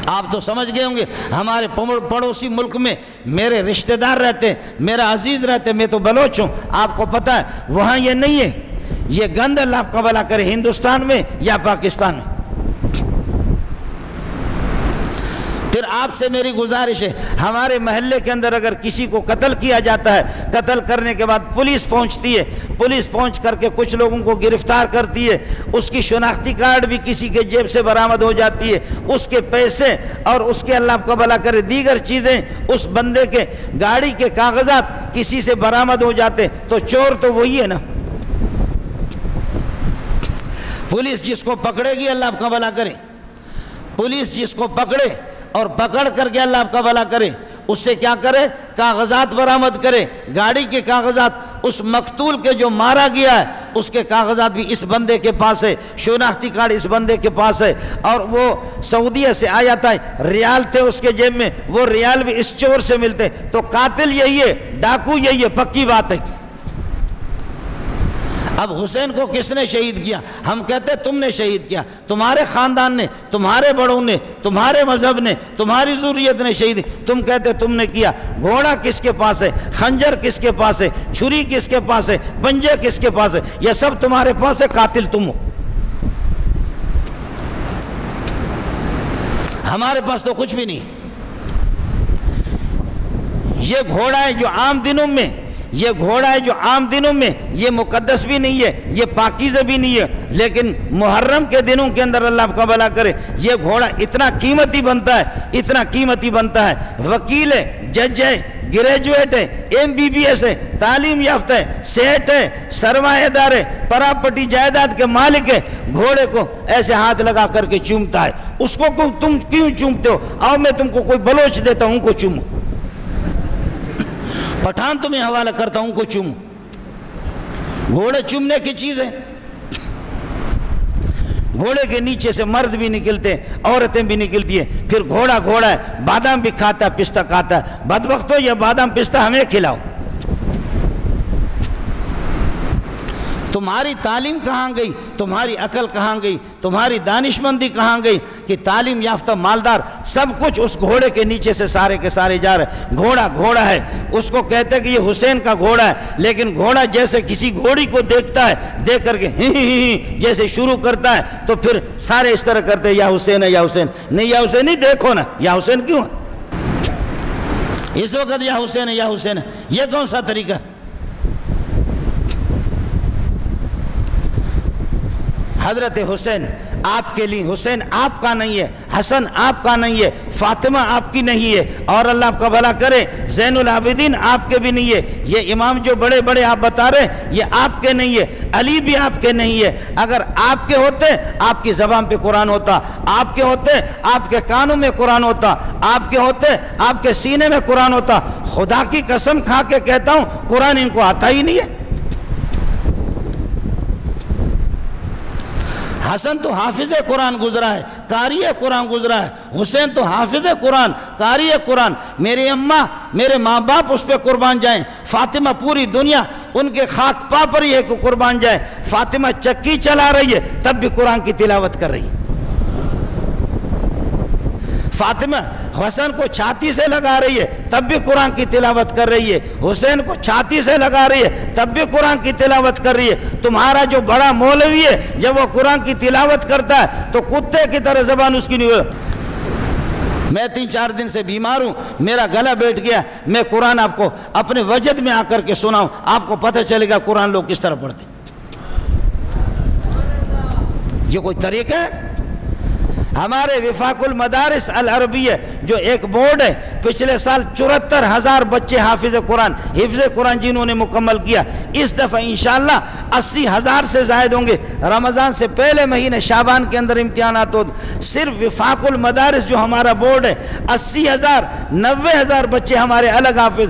آپ تو سمجھ گئے ہوں گے، ہمارے پڑوسی ملک میں میرے رشتہ دار رہتے، میرا عزیز رہتے، میں تو بلوچ ہوں، آپ کو پتہ ہے وہاں یہ نہیں ہے۔ یہ گند اللہ آپ کا بھلا کرے ہندوستان میں یا پاکستان میں۔ پھر آپ سے میری گزارش ہے، ہمارے محلے کے اندر اگر کسی کو قتل کیا جاتا ہے، قتل کرنے کے بعد پولیس پہنچتی ہے، پولیس پہنچ کر کے کچھ لوگوں کو گرفتار کرتی ہے، اس کی شناختی کارڈ بھی کسی کے جیب سے برآمد ہو جاتی ہے، اس کے پیسے اور اس کے اللہ آپ کا بھلا کرے دیگر چیزیں، اس بندے کے گاڑی کے کاغذات کسی سے برآمد ہو جاتے، تو چور تو وہی ہے نا۔ پولیس جس کو پکڑے گی اللہ آپ کا بھلا کرے، پولیس جس کو پکڑے اور پکڑ کر کے اللہ آپ کا بھلا کرے، اس سے کیا کرے؟ کاغذات برآمد کرے، گاڑی کے کاغذات، اس مقتول کے جو مارا گیا ہے اس کے کاغذات بھی اس بندے کے پاس ہے، شناختی کارڈ اس بندے کے پاس ہے، اور وہ سعودیہ سے آیا تھا، ریال تھے اس کے جیب میں، وہ ریال بھی اس چور سے ملتے، تو قاتل یہی ہے، ڈاکو یہی ہے، پکی بات ہے۔ اب حسین کو کس نے شہید کیا؟ ہم کہتے تم نے شہید کیا، تمہارے خاندان نے، تمہارے بڑوں نے، تمہارے مذہب نے، تمہاری ذریت نے شہید، تم کہتے تم نے کیا۔ گھوڑا کس کے پاس ہے؟ خنجر کس کے پاس ہے؟ چھری کس کے پاس ہے؟ پنجے کس کے پاس ہے؟ یہ سب تمہارے پاس ہے، قاتل تم ہو۔ ہمارے پاس تو کچھ بھی نہیں۔ یہ گھوڑا ہے جو عام دنوں میں، یہ گھوڑا ہے جو عام دنوں میں یہ مقدس بھی نہیں ہے، یہ پاکیزہ بھی نہیں ہے، لیکن محرم کے دنوں کے اندر اللہ آپ کا بھلا کرے یہ گھوڑا اتنا قیمتی بنتا ہے، اتنا قیمتی بنتا ہے۔ وکیل ہے، جج ہے، گریجویٹ ہے، MBBS ہے، تعلیم یافتہ ہے، سیٹ ہے، سرمایہ دار ہے، پراپرٹی جائیداد کے مالک ہے، گھوڑے کو ایسے ہاتھ لگا کر کے چومتا ہے۔ اس کو تم کیوں چومتے ہو؟ آؤ میں تم کو کوئی بلوچ دیتا ہوں، ان کو چومو، پٹھان تمہیں حوالہ کرتا ہوں کو چومو۔ گھوڑے چومنے کی چیز ہے۔ گھوڑے کے نیچے سے مرد بھی نکلتے، عورتیں بھی نکلتی ہیں۔ پھر گھوڑا گھوڑا ہے، بادام بھی کھاتا ہے، پستہ کھاتا ہے۔ بدبختو یہ بادام پستہ ہمیں کھلاؤ۔ تمہاری تعلیم کہاں گئی؟ تمہاری عقل کہاں گئی؟ تمہاری دانشمندی کہاں گئی کہ تعلیم یافتہ مالدار سب کچھ اس گھوڑے کے نیچے سے سارے کے سارے جا رہے۔ گھوڑا گھوڑا ہے، اس کو کہتے ہیں کہ یہ حسین کا گھوڑا ہے، لیکن گھوڑا جیسے کسی گھوڑی کو دیکھتا ہے، دیکھ کر کے جیسے شروع کرتا ہے تو پھر سارے اس طرح کرتے ہیں، یا حسین ہے یا حسین نہیں، یا حسین نہیں، دیکھو نا یا حسین کیوں ہے اس وقت، یا حسین ہے یا حسین ہے، یہ کون سا طریقہ؟ حضرت حسین آپ کے لیے، حسین آپ کا نہیں ہے، حسن آپ کا نہیں ہے، فاطمہ آپ کی نہیں ہے، اور اللہ آپ کا بھلا کرے زین العابدین آپ کے بھی نہیں ہے، یہ امام جو بڑے بڑے آپ بتا رہے یہ آپ کے نہیں ہے، علی بھی آپ کے نہیں ہے۔ اگر آپ کے ہوتے آپ کی زبان پہ قرآن ہوتا، آپ کے ہوتے آپ کے کانوں میں قرآن ہوتا، آپ کے ہوتے آپ کے سینے میں قرآن ہوتا۔ خدا کی قسم کھا کے کہتا ہوں قرآن ان کو آتا ہی نہیں ہے۔ حسن تو حافظ قرآن گزرا ہے، قاری قرآن گزرا ہے، حسین تو حافظ قرآن، قاری قرآن، میری اماں میرے ماں باپ اس پہ قربان جائیں، فاطمہ پوری دنیا ان کے خاک پا پر ہی ہے کہ قربان جائے، فاطمہ چکی چلا رہی ہے تب بھی قرآن کی تلاوت کر رہی ہے، فاطمہ حسن کو چھاتی سے لگا رہی ہے تب بھی قرآن کی تلاوت کر رہی ہے، حسین کو چھاتی سے لگا رہی ہے تب بھی قرآن کی تلاوت کر رہی ہے۔ تمہارا جو بڑا مولوی ہے جب وہ قرآن کی تلاوت کرتا ہے تو کتے کی طرح زبان اس کی نہیں ہوتی۔ میں 3-4 دن سے بیمار ہوں، میرا گلا بیٹھ گیا، میں قرآن آپ کو اپنے وجد میں آ کر کے سناؤں، آپ کو پتہ چلے گا قرآن لوگ کس طرح پڑھتے۔ یہ کوئی طریقہ ہے؟ ہمارے وفاق المدارس العربیہ جو ایک بورڈ ہے، پچھلے سال 74,000 بچے حافظ قرآن جنہوں نے مکمل کیا، اس دفعہ انشاءاللہ 80,000 سے زائد ہوں گے۔ رمضان سے پہلے مہینے شعبان کے اندر امتحانات ہو، صرف وفاق المدارس جو ہمارا بورڈ ہے 80,000 90,000 بچے ہمارے الگ حافظ۔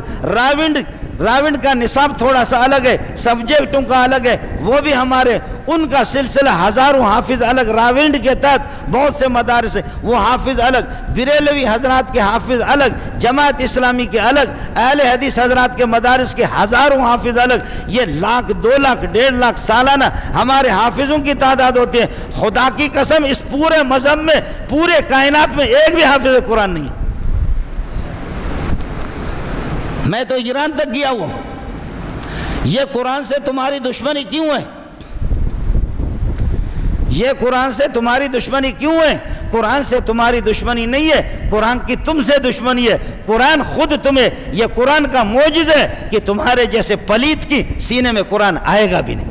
راونڈ کا نصاب تھوڑا سا الگ ہے، سبجیکٹوں کا الگ ہے، وہ بھی ہمارے ان کا سلسلہ ہزاروں حافظ الگ، راونڈ کے تحت بہت سے مدارس ہیں وہ حافظ الگ، بریلوی حضرات کے حافظ الگ، جماعت اسلامی کے الگ، اہل حدیث حضرات کے مدارس کے ہزاروں حافظ الگ۔ یہ 1,00,000 2,00,000 1,50,000 سالانہ ہمارے حافظوں کی تعداد ہوتی ہے۔ خدا کی قسم اس پورے مذہب میں پورے کائنات میں ایک بھی حافظ قرآن نہیں ہے۔ میں تو ایران تک گیا ہوں۔ یہ قرآن سے تمہاری دشمنی کیوں ہے؟ یہ قرآن سے تمہاری دشمنی کیوں ہے؟ قرآن سے تمہاری دشمنی نہیں ہے، قرآن کی تم سے دشمنی ہے۔ قرآن خود تمہیں، یہ قرآن کا معجزہ ہے کہ تمہارے جیسے پلیت کی سینے میں قرآن آئے گا بھی نہیں،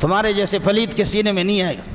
تمہارے جیسے پلیت کے سینے میں نہیں آئے گا۔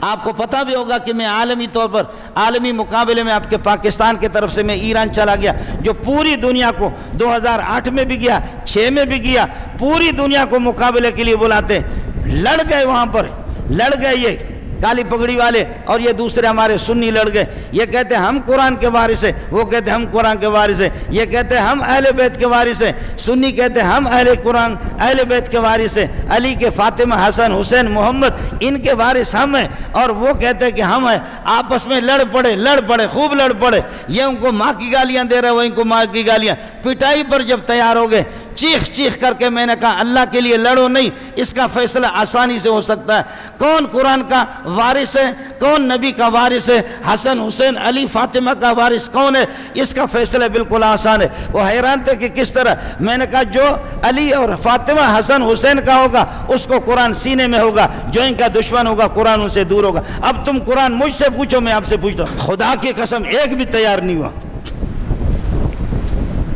آپ کو پتہ بھی ہوگا کہ میں عالمی طور پر عالمی مقابلے میں آپ کے پاکستان کی طرف سے میں ایران چلا گیا، جو پوری دنیا کو 2008 میں بھی گیا، 6 میں بھی گیا، پوری دنیا کو مقابلے کے لیے بلاتے ہیں۔ لڑ گئے وہاں پر، لڑ گئے یہ کالی پگڑی والے اور یہ دوسرے ہمارے سنی لڑ گئے۔ یہ کہتے ہیں ہم قرآن کے وارث ہیں، وہ کہتے ہیں ہم قرآن کے وارث ہیں۔ یہ کہتے ہیں ہم اہل بیت کے وارث ہیں، سنی کہتے ہیں ہم اہل بیت کے وارث ہیں، علی کے، فاطمہ، حسن، حسین، محمد ان کے وارث ہم ہیں، اور وہ کہتے ہیں کہ ہم ہیں۔ آپس میں لڑ پڑے خوب لڑ پڑے، یہ ان کو ماں کی گالیاں دے رہے، وہ ان کو ماں کی گالیاں۔ پٹائی پر جب تیار ہو گئے، چیخ کر کے میں نے کہا اللہ کے لیے لڑو نہیں، اس کا فیصلہ آسانی سے ہو سکتا ہے۔ کون قرآن کا وارث ہے، کون نبی کا وارث ہے، حسن، حسین، علی، فاطمہ کا وارث کون ہے، اس کا فیصلہ بالکل آسان ہے۔ وہ حیران تھے کہ کس طرح۔ میں نے کہا جو علی اور فاطمہ، حسن، حسین کا ہوگا اس کو قرآن سینے میں ہوگا، جو ان کا دشمن ہوگا قرآن ان سے دور ہوگا۔ اب تم قرآن مجھ سے پوچھو، میں آپ سے پوچھتا ہوں، خدا کی قسم ایک بھی تیار نہیں ہوا،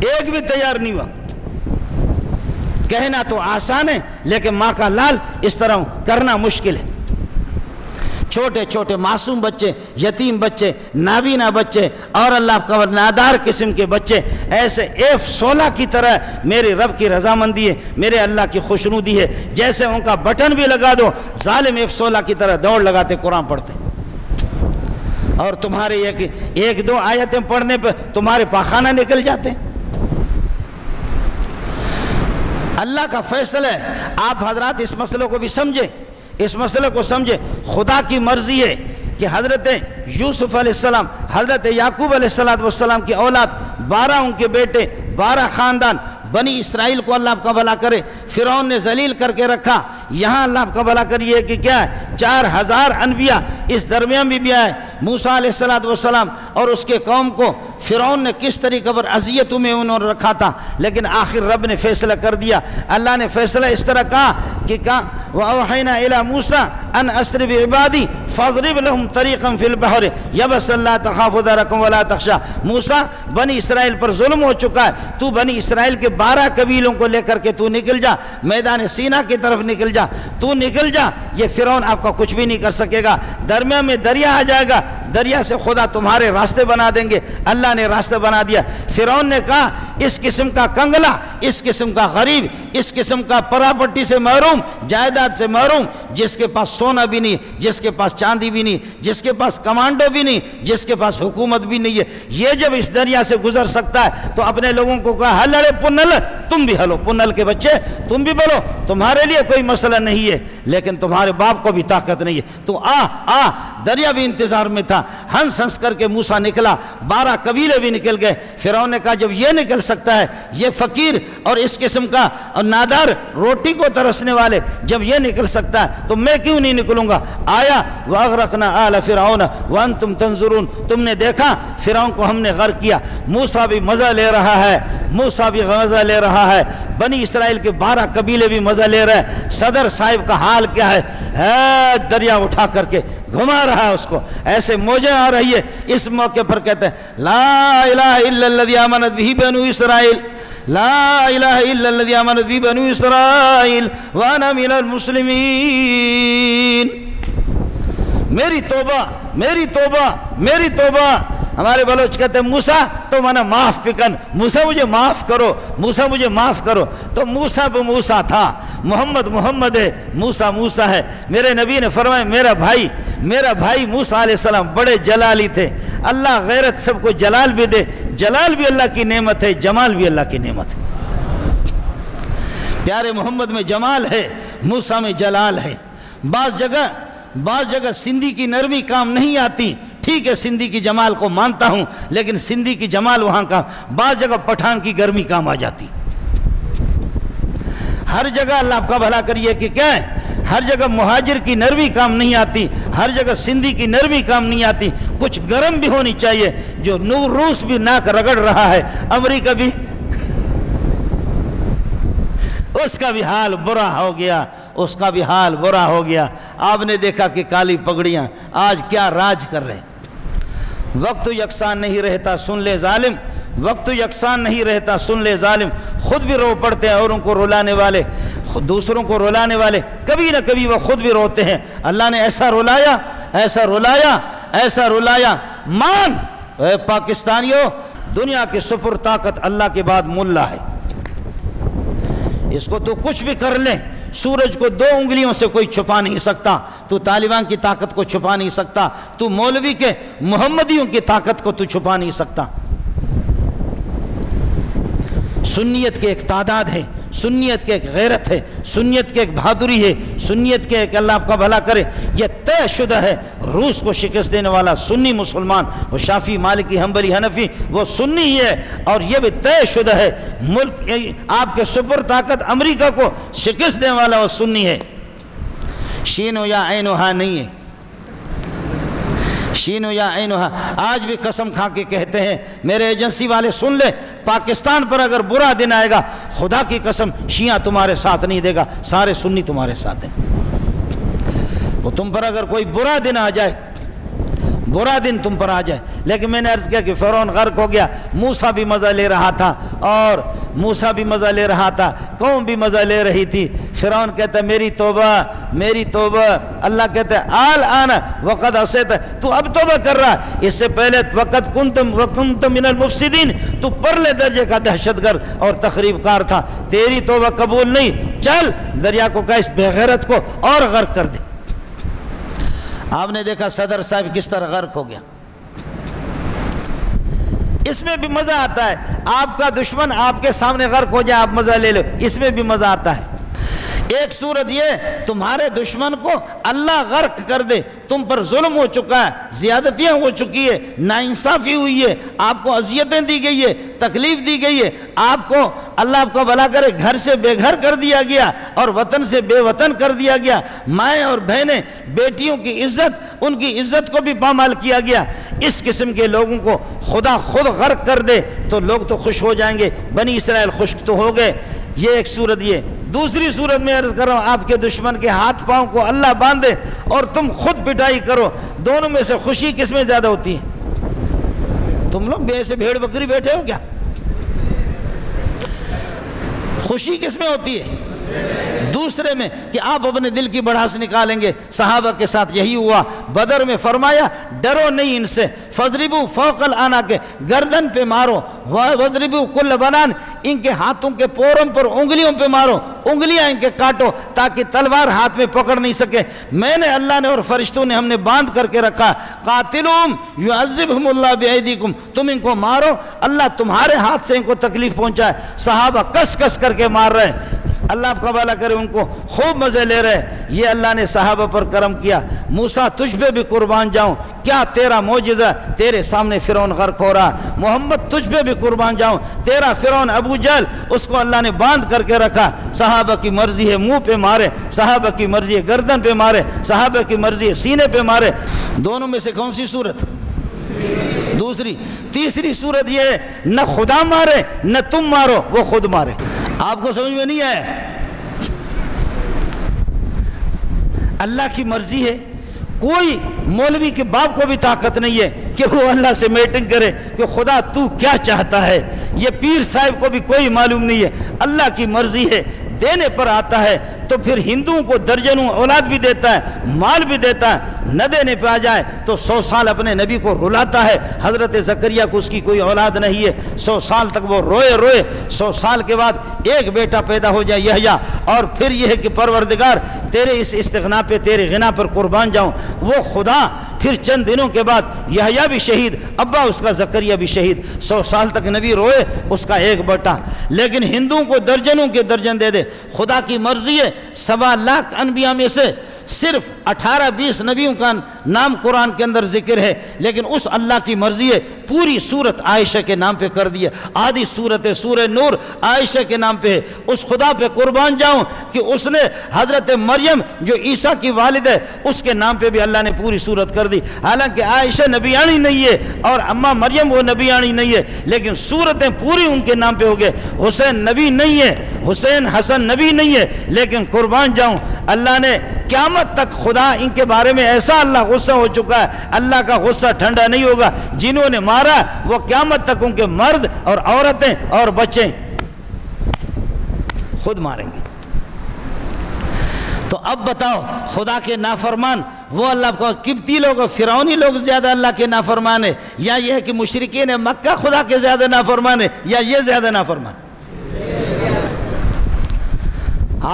ایک بھی تیار نہیں ہوا۔ کہنا تو آسان ہے لیکن ماں کا لال اس طرح کرنا مشکل ہے۔ چھوٹے چھوٹے معصوم بچے، یتیم بچے، نابینا بچے اور اللہ کا نادار قسم کے بچے ایسے F-16 کی طرح میرے رب کی رضامندی ہے، میرے اللہ کی خوشنودی ہے، جیسے ان کا بٹن بھی لگا دو ظالم F-16 کی طرح دوڑ لگاتے قرآن پڑھتے، اور تمہارے ایک دو آیتیں پڑھنے پہ تمہارے پاخانہ نکل جاتے ہیں۔ اللہ کا فیصلہ ہے، آپ حضرات اس مسئلے کو بھی سمجھیں، اس مسئلے کو سمجھیں۔ خدا کی مرضی ہے کہ حضرت یوسف علیہ السلام، حضرت یعقوب علیہ السلام کی اولاد 12 ان کے بیٹے، 12 خاندان، بنی اسرائیل کو اللہ آپ کا بھلا کرے۔ فرعون نے ذلیل کر کے رکھا، یہاں اللہ آپ کا بھلا کریے کہ کیا ہے 4000 انبیاء اس درمیان بھی آئے۔ موسیٰ علیہ السلام اور اس کے قوم کو فرعون نے کس طریقے پر اذیتوں میں انہوں نے رکھا تھا، لیکن آخر رب نے فیصلہ کر دیا۔ اللہ نے فیصلہ اس طرح کہا کہ وَأَوْحَيْنَا إِلَى مُوسَىٰ أَنْ أَسْرِ بِعِبَادِي فَاضْرِبْ لَهُمْ طَرِيقًا فِي الْبَحْرِ يَبَسًا لَا تَخَافُ دَرَكًا وَلَا تَخْشَىٰ۔ موسیٰ بنی اسرائیل پر ظلم ہو چکا ہے، تو بنی اسرائیل کے 12 قبیلوں کو لے کر کے تو نکل جا، میدان سینا کی طرف نکل جا، تو نکل جا، یہ فرعون آپ کا کچھ بھی نہیں کر سکے گا۔ درمیان میں دریا آ جائے گا، دریا سے خدا تمہارے راستے بنا دیں گے۔ اللہ نے راستہ بنا دیا۔ فرعون نے کہا اس قسم کا کنگلا، اس قسم کا غریب، اس قسم کا پراپرٹی سے محروم، جائیداد سے محروم، جس کے پاس سونا بھی نہیں، جس کے پاس چاندی بھی نہیں، جس کے پاس کمانڈو بھی نہیں، جس کے پاس حکومت بھی نہیں ہے، یہ جب اس دریا سے گزر سکتا ہے تو اپنے لوگوں کو کہا ہلڑے پنل، تم بھی ہلو، پنل کے بچے تم بھی بولو، تمہارے لیے کوئی مسئلہ نہیں ہے، لیکن تمہارے باپ کو بھی طاقت نہیں ہے، تو آ دریا بھی انتظار میں تھا، ہنس ہنس کر کے موسیٰ نکلا، 12 قبیلے بھی نکل گئے۔ فرعون نے کہا جب یہ نکل سکتا ہے، یہ فقیر اور اس قسم کا نادار روٹی کو ترسنے والے جب یہ نکل سکتا ہے تو میں کیوں نہیں نکلوں گا؟ آیا وَأَغْرَقْنَا آلَ فِرْعَوْنَ وَأَنْتُمْ تَنْظُرُونَ، تم نے دیکھا فرعون کو ہم نے غرق کیا۔ موسیٰ بھی مزہ لے رہا ہے، موسیٰ بھی مزہ لے رہا ہے، بنی اسرائیل کے 12 قبیلے بھی مزہ لے رہے ہیں۔ صدر صاحب کا حال کیا ہے؟ دریا اٹھا کر کے گھما رہا ہے اس کو، ایسے موجیں آ رہی ہے۔ اس موقع پر کہتے ہیں لا الہ الا الذی آمنت بہ بنو اسرائیل، لا الہ الا الذی آمنت بہ بنو اسرائیل وانا من المسلمین۔ میری توبہ، میری توبہ، میری توبہ۔ ہمارے بلوچ کہتے ہیں موسیٰ تو مانا معاف پکن، موسیٰ مجھے معاف کرو، موسیٰ مجھے معاف کرو۔ تو موسیٰ بھی موسیٰ تھا، محمد محمد ہے، موسیٰ موسیٰ ہے۔ میرے نبی نے فرمایا میرا بھائی موسیٰ علیہ السلام بڑے جلالی تھے۔ اللہ غیرت سب کو جلال بھی دے، جلال بھی اللہ کی نعمت ہے، جمال بھی اللہ کی نعمت ہے۔ پیارے محمد میں جمال ہے، موسیٰ میں جلال ہے۔ بعض جگہ سندھی کی نرمی کام نہیں آتی، ٹھیک ہے سندھی کی جمال کو مانتا ہوں، لیکن سندھی کی جمال وہاں کا، بعض جگہ پٹھان کی گرمی کام آ جاتی۔ ہر جگہ اللہ آپ کا بھلا کریے کہ کیا ہے، ہر جگہ مہاجر کی نرمی کام نہیں آتی، ہر جگہ سندھی کی نرمی کام نہیں آتی، کچھ گرم بھی ہونی چاہیے۔ جو روس بھی ناک رگڑ رہا ہے، امریکہ بھی اس کا بھی حال برا ہو گیا، اس کا بھی حال برا ہو گیا۔ آپ نے دیکھا کہ کالی پگڑیاں آج کیا راج کر رہے ہیں۔ وقت یکساں نہیں رہتا سن لے ظالم، وقت یکساں نہیں رہتا سن لے ظالم، خود بھی رو پڑتے ہیں اوروں کو رلانے والے، دوسروں کو رلانے والے کبھی نہ کبھی وہ خود بھی روتے ہیں۔ اللہ نے ایسا رلایا، ایسا رلایا، ایسا رلایا۔ مان اے پاکستانیوں، دنیا کے سپر طاقت اللہ کے بعد ملا ہے، اس کو تو کچھ بھی کر لے، سورج کو 2 انگلیوں سے کوئی چھپا نہیں سکتا، تو طالبان کی طاقت کو چھپا نہیں سکتا، تو مولوی کے محمدیوں کی طاقت کو تو چھپا نہیں سکتا۔ سنیت کے ایک تعداد ہے، سنیت کے ایک غیرت ہے، سنیت کے ایک بہادری ہے، سنیت کے ایک اللہ آپ کا بھلا کرے، یہ طے شدہ ہے۔ روس کو شکست دینے والا سنی مسلمان، وہ شافی مالکی حنبلی حنفی وہ سنی ہی ہے، اور یہ بھی طے شدہ ہے۔ ملک آپ کے سپر طاقت امریکہ کو شکست دینے والا وہ سنی ہے، شینو یا عینوہا نہیں ہے، شینو یا عینوہا۔ آج بھی قسم کھا کے کہتے ہیں، میرے ایجنسی والے سن لے، پاکستان پر اگر برا دن آئے گا، خدا کی قسم شیعہ تمہارے ساتھ نہیں دے گا، سارے سنی تمہارے ساتھ ہیں۔ وہ تم پر اگر کوئی برا دن آ جائے، برا دن تم پر آ جائے، لیکن میں نے عرض کیا کہ فرعون غرق ہو گیا، موسیٰ بھی مزہ لے رہا تھا، اور موسیٰ بھی مزہ لے رہا تھا، قوم بھی مزہ لے رہی تھی۔ فرعون کہتا ہے میری توبہ، میری توبہ۔ اللہ کہتا ہے آل وقد عصیت، تو اب توبہ کر رہا ہے، اس سے پہلے وقت کنت من المفسدین، تو پرلے درجے کا دہشت گرد اور تخریب کار تھا، تیری توبہ قبول نہیں، چل دریا کو کہ اس بے غیرت کو اور غرق کر دے۔ آپ نے دیکھا صدر صاحب کس طرح غرق ہو گیا۔ اس میں بھی مزہ آتا ہے، آپ کا دشمن آپ کے سامنے غرق ہو جائے، آپ مزہ لے لو، اس میں بھی مزہ آتا ہے۔ ایک صورت یہ تمہارے دشمن کو اللہ غرق کر دے، تم پر ظلم ہو چکا ہے، زیادتیاں ہو چکی ہے، ناانصافی ہوئی ہے، آپ کو اذیتیں دی گئی ہے، تکلیف دی گئی ہے، آپ کو اللہ آپ کو بھلا کرے گھر سے بے گھر کر دیا گیا اور وطن سے بے وطن کر دیا گیا، مائیں اور بہنیں بیٹیوں کی عزت، ان کی عزت کو بھی پامال کیا گیا۔ اس قسم کے لوگوں کو خدا خود غرق کر دے تو لوگ تو خوش ہو جائیں گے، بنی اسرائیل خشک تو ہو گئے۔ یہ ایک صورت یہ۔ دوسری صورت میں عرض کر رہا ہوں، آپ کے دشمن کے ہاتھ پاؤں کو اللہ باندھے اور تم خود پٹائی کرو، دونوں میں سے خوشی کس میں زیادہ ہوتی ہے؟ تم لوگ ایسے بھیڑ بکری بیٹھے ہو کیا؟ خوشی کس میں ہوتی ہے؟ دوسرے میں کہ آپ اپنے دل کی بڑھاس نکالیں گے. صحابہ کے ساتھ یہی ہوا. بدر میں فرمایا ڈرو نہیں ان سے. فضربو فوق العناق کے گردن پہ مارو. وضربو کل بنان ان کے ہاتھوں کے پوروں پر انگلیوں پہ مارو, انگلیاں ان کے کاٹو تاکہ تلوار ہاتھ میں پکڑ نہیں سکے. میں نے اللہ نے اور فرشتوں نے ہم نے باندھ کر کے رکھا. قاتلہم یعذبہم اللہ بایدیکم, تم ان کو مارو اللہ تمہارے ہاتھ سے ان کو تکلیف پہنچائے. صحابہ کس کس کر کے مار رہے, اللہ آپ کا بھلا کرے, ان کو خوب مزے لے رہے. یہ اللہ نے صحابہ پر کرم کیا. موسیٰ تجھ پہ بھی قربان جاؤں, کیا تیرا معجزہ, تیرے سامنے فرعون غرق ہو رہا. محمد تجھ پہ بھی قربان جاؤں, تیرا فرعون ابو جہل اس کو اللہ نے باندھ کر کے رکھا. صحابہ کی مرضی ہے منہ پہ مارے, صحابہ کی مرضی ہے گردن پہ مارے, صحابہ کی مرضی ہے سینے پہ مارے. دونوں میں سے کون سی صورت؟ دوسری. تیسری صورت یہ ہے نہ خدا مارے نہ تم مارو, وہ خود مارے. آپ کو سمجھ میں نہیں آیا؟ اللہ کی مرضی ہے. کوئی مولوی کے باپ کو بھی طاقت نہیں ہے کہ وہ اللہ سے میٹنگ کرے کہ خدا تو کیا چاہتا ہے. یہ پیر صاحب کو بھی کوئی معلوم نہیں ہے. اللہ کی مرضی ہے, دینے پر آتا ہے تو پھر ہندوؤں کو درجنوں اولاد بھی دیتا ہے, مال بھی دیتا ہے. نہ دینے پہ آ جائے تو 100 سال اپنے نبی کو رلاتا ہے. حضرت زکریا کو اس کی کوئی اولاد نہیں ہے, 100 سال تک وہ روئے روئے. 100 سال کے بعد ایک بیٹا پیدا ہو جائے یحییٰ, اور پھر یہ ہے کہ پروردگار تیرے اس استغنا پہ, تیرے غنا پر قربان جاؤں. وہ خدا پھر چند دنوں کے بعد یحییٰ بھی شہید, ابا اس کا زکریا بھی شہید. 100 سال تک نبی روئے, اس کا ایک بیٹا. لیکن ہندوؤں کو درجنوں کے درجن دے دے. خدا کی مرضی ہے. 1.25 لاکھ انبیاء میں سے صرف 18-20 نبیوں کا نام قرآن کے اندر ذکر ہے, لیکن اس اللہ کی مرضی ہے پوری صورت عائشہ کے نام پہ کر دی ہے. آدھی صورت سورہ نور عائشہ کے نام پہ ہے. اس خدا پہ قربان جاؤں کہ اس نے حضرت مریم جو عیسیٰ کی والد ہے اس کے نام پہ بھی اللہ نے پوری صورت کر دی. حالانکہ عائشہ نبیانی نہیں ہے اور اماں مریم وہ نبیانی نہیں ہے, لیکن صورتیں پوری ان کے نام پہ ہو گئے. حسین نبی نہیں ہے, حسین حسن نبی نہیں ہے, لیکن قربان جاؤں اللہ نے قیامت تک خدا ان کے بارے میں ایسا اللہ غصہ ہو چکا ہے, اللہ کا غصہ ٹھنڈا نہیں ہوگا. جنہوں نے مارا وہ قیامت تک ان کے مرد اور عورتیں اور بچے خود ماریں گے. تو اب بتاؤ خدا کے نافرمان وہ اللہ کو قبطی لوگ فرعونی لوگ زیادہ اللہ کے نافرمان ہے, یا یہ ہے کہ مشرکین مکہ خدا کے زیادہ نافرمان ہے, یا یہ زیادہ نافرمان؟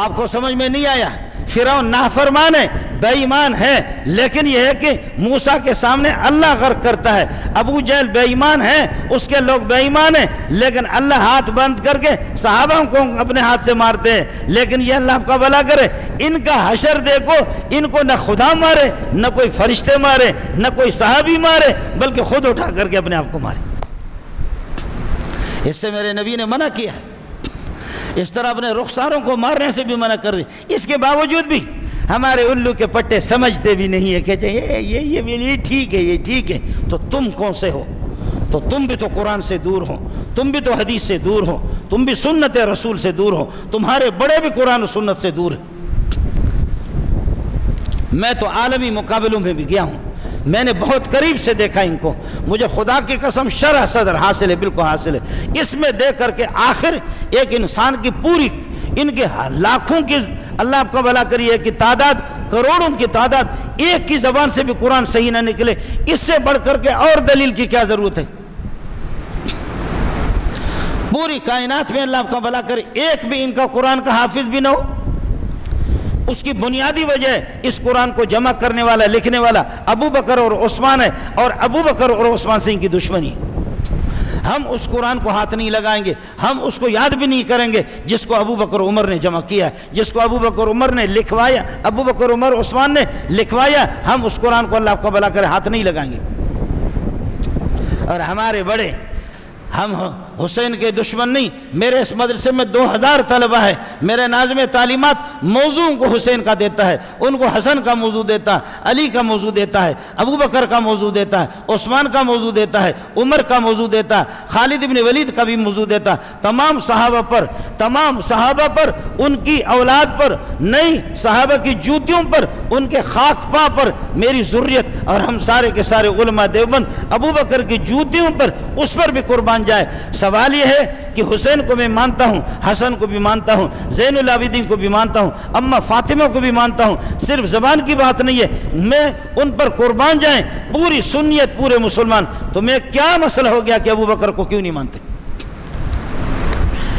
آپ کو سمجھ میں نہیں آیا؟ فرعون نافرمان ہے, بے ایمان ہے, لیکن یہ ہے کہ موسیٰ کے سامنے اللہ غرق کرتا ہے. ابو جہل بے ایمان ہے, اس کے لوگ بے ایمان ہیں, لیکن اللہ ہاتھ بند کر کے صحابہ کو اپنے ہاتھ سے مارتے ہیں. لیکن یہ اللہ آپ کا بھلا کرے, ان کا حشر دیکھو, ان کو نہ خدا مارے, نہ کوئی فرشتے مارے, نہ کوئی صحابی مارے, بلکہ خود اٹھا کر کے اپنے آپ کو مارے. اس سے میرے نبی نے منع کیا. اس طرح اپنے رخساروں کو مارنے سے بھی منع کر دی. اس کے باوجود بھی ہمارے الو کے پٹے سمجھتے بھی نہیں ہے, کہتے ہیں یہ ٹھیک ہے, یہ ٹھیک ہے. تو تم کون سے ہو؟ تو تم بھی تو قرآن سے دور ہو, تم بھی تو حدیث سے دور ہو, تم بھی سنت رسول سے دور ہو, تمہارے بڑے بھی قرآن و سنت سے دور ہیں. میں تو عالمی مقابلوں میں بھی گیا ہوں, میں نے بہت قریب سے دیکھا ان کو. مجھے خدا کی قسم شرح صدر حاصل ہے, بالکل حاصل ہے. اس میں دیکھ کر کے آخر ایک انسان کی پوری ان کے لاکھوں کی اللہ آپ کا بھلا کریے کہ تعداد, کروڑوں کی تعداد, ایک کی زبان سے بھی قرآن صحیح نہ نکلے. اس سے بڑھ کر کے اور دلیل کی کیا ضرورت ہے؟ پوری کائنات میں اللہ آپ کا بھلا کرے ایک بھی ان کا قرآن کا حافظ بھی نہ ہو. اس کی بنیادی وجہ اس قرآن کو جمع کرنے والا, لکھنے والا ابو بکر اور عثمان ہے, اور ابو بکر اور عثمان سے ان کی دشمنی. ہم اس قرآن کو ہاتھ نہیں لگائیں گے, ہم اس کو یاد بھی نہیں کریں گے جس کو ابو بکر عمر نے جمع کیا, جس کو ابو بکر عمر نے لکھوایا, ابو بکر عمر عثمان نے لکھوایا. ہم اس قرآن کو اللہ کا بھلا کرے ہاتھ نہیں لگائیں گے. اور ہمارے بڑے, ہم حسین کے دشمن نہیں. میرے اس مدرسے میں 2000 طلبہ ہے. میرے ناظم تعلیمات موضوع کو حسین کا دیتا ہے, ان کو حسن کا موضوع دیتا ہے, علی کا موضوع دیتا ہے, ابو بکر کا موضوع دیتا ہے, عثمان کا موضوع دیتا ہے, عمر کا موضوع دیتا ہے, خالد ابن ولید کا بھی موضوع دیتا ہے. تمام صحابہ پر, ان کی اولاد پر, نہیں صحابہ کی جوتیوں پر, ان کے خاک پا پر میری ذریت اور ہم سارے کے سارے علماء دیوبند ابو بکر کی جوتیوں پر, اس پر بھی قربان جائے. سوال یہ ہے کہ حسین کو میں مانتا ہوں، حسن کو بھی مانتا ہوں، زین العابدین کو بھی مانتا ہوں، اماں فاطمہ کو بھی مانتا ہوں، صرف زبان کی بات نہیں ہے، میں ان پر قربان جائیں پوری سنیت پورے مسلمان، تو میں کیا مسئلہ ہو گیا کہ ابو بکر کو کیوں نہیں مانتے؟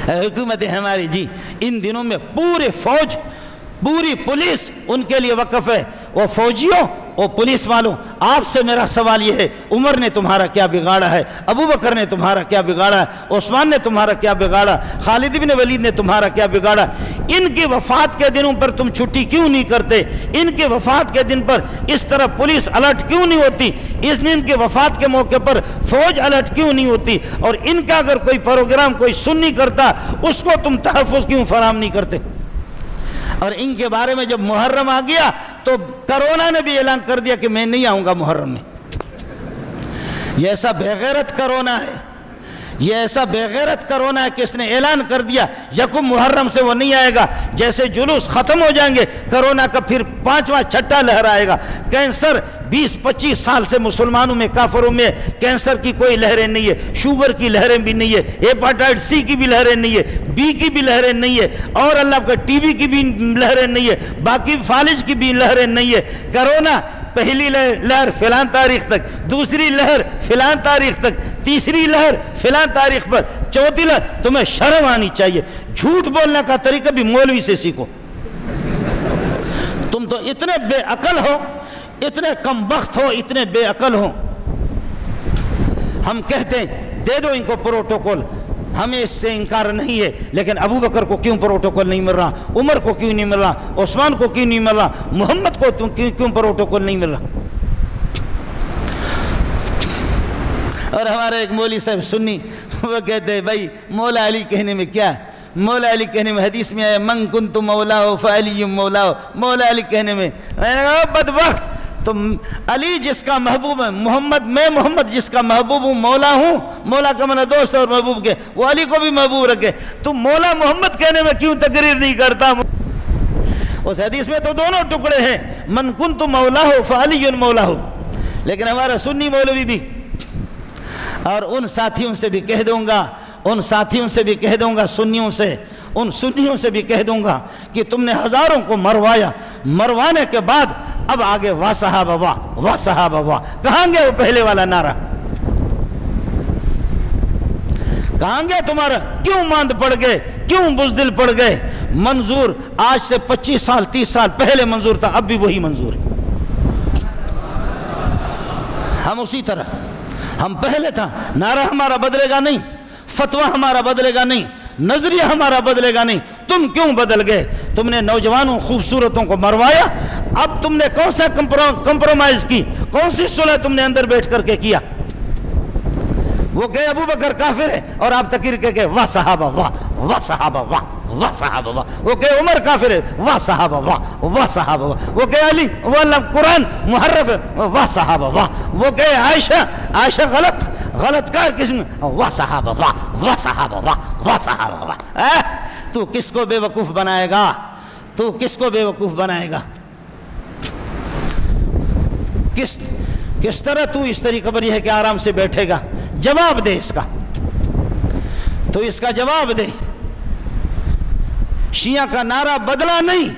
حکومت ہماری جی ان دنوں میں پورے فوج، پوری پولیس ان کے لیے وقف ہے۔ وہ فوجیوں، وہ پولیس والوں، آپ سے میرا سوال یہ ہے، عمر نے تمہارا کیا بگاڑا ہے؟ ابو بکر نے تمہارا کیا بگاڑا ہے؟ عثمان نے تمہارا کیا بگاڑا؟ خالد بن ولید نے تمہارا کیا بگاڑا؟ ان کی وفات کے دنوں پر تم چھٹی کیوں نہیں کرتے؟ ان کے وفات کے دن پر اس طرح پولیس الرٹ کیوں نہیں ہوتی؟ ان کے وفات کے موقع پر فوج الرٹ کیوں نہیں ہوتی؟ اور ان کا اگر کوئی پروگرام کوئی سنی کرتا، اس کو تم تحفظ کیوں فراہم نہیں کرتے؟ اور ان کے بارے میں جب محرم آ گیا تو کرونا نے بھی اعلان کر دیا کہ میں نہیں آؤں گا محرم میں۔ یہ ایسا بے غیرت کرونا ہے، یہ ایسا بے غیرت کرونا ہے کہ اس نے اعلان کر دیا یکم محرم سے وہ نہیں آئے گا۔ جیسے جلوس ختم ہو جائیں گے، کرونا کا پھر 5واں چھٹا لہر آئے گا۔ کینسر 20-25 سال سے مسلمانوں میں، کافروں میں کینسر کی کوئی لہریں نہیں ہے، شوگر کی لہریں بھی نہیں ہے، ہیپاٹائٹس سی کی بھی لہریں نہیں ہے، بی کی بھی لہریں نہیں ہے، اور اللہ کا ٹی بی کی بھی لہریں نہیں ہے، باقی فالج کی بھی لہریں نہیں ہے۔ کرونا پہلی لہر فلان تاریخ تک، دوسری لہر فلان تاریخ تک، تیسری لہر فلان تاریخ پر، چوتھی لہر۔ تمہیں شرم آنی چاہیے، جھوٹ بولنے کا طریقہ بھی مولوی سے سیکھو۔ تم تو اتنے بے عقل ہو، اتنے کم بخت ہو، اتنے بے عقل ہو۔ ہم کہتے ہیں دے دو ان کو پروٹوکول، ہمیں اس سے انکار نہیں ہے، لیکن ابو بکر کو کیوں پروٹوکول نہیں مل رہا؟ عمر کو کیوں نہیں مل رہا؟ عثمان کو کیوں نہیں مل رہا؟ محمد کو کیوں پروٹوکول نہیں مل رہا؟ اور ہمارا ایک مولوی صاحب سنی، وہ کہتے ہیں بھائی مولا علی کہنے میں کیا؟ مولا علی کہنے میں حدیث میں آیا من کنت مولاہ فعلی مولاہ، مولا علی کہنے میں بدبخت، تو علی جس کا محبوب ہے، محمد جس کا محبوب ہوں، مولا ہوں، مولا کا منع دوست اور محبوب کے، وہ علی کو بھی محبوب رکھے، تو مولا محمد کہنے میں کیوں تقریر نہیں کرتا؟ اس حدیث میں تو دونوں ٹکڑے ہیں، من کنت مولاہ فعلی مولاہ۔ لیکن ہمارا سنی مولوی بھی، اور ان ساتھیوں سے بھی کہہ دوں گا، ان ساتھیوں سے بھی کہہ دوں گا، سنیوں سے، ان سنیوں سے بھی کہہ دوں گا کہ تم نے ہزاروں کو مروایا، مروانے کے بعد اب آگے واہ صحابہ واہ، واہ صحابہ واہ، کہاں گے وہ پہلے والا نعرہ؟ کہاں گے تمہارا؟ کیوں ماند پڑ گئے؟ کیوں بزدل پڑ گئے؟ منظور آج سے 25 سال 30 سال پہلے منظور تھا، اب بھی وہی منظور ہے۔ ہم اسی طرح، ہم پہلے تھا، نعرہ ہمارا بدلے گا نہیں، فتویٰ ہمارا بدلے گا نہیں، نظریہ ہمارا بدلے گا نہیں۔ تم کیوں بدل گئے؟ تم نے نوجوانوں خوبصورتوں کو مروایا، اب تم نے کون سا کمپرومائز کی؟ کون سی صلح تم نے اندر بیٹھ کر کے کیا؟ وہ کہے ابو بکر کافر ہے اور آپ تقریر کہ واہ صحابہ واہ، واہ صحابہ واہ، واہ صحابہ واہ۔ وہ کہے عمر کافر ہے، واہ صحابہ واہ، واہ صحابہ واہ۔ وہ کہے علی وہ اللہ قرآن محرف ہے، واہ صحابہ واہ۔ وہ کہے عائشہ غلط کار قسم، واہ صحابہ واہ، واہ صحابہ واہ، واہ صحابہ واہ۔ تو کس کو بے وقوف بنائے گا؟ تو کس کو بے وقوف بنائے گا؟ کس طرح تو اس طریقے پر یہ ہے کہ آرام سے بیٹھے گا؟ جواب دے اس کا، تو اس کا جواب دے۔ شیعہ کا نعرہ بدلا نہیں،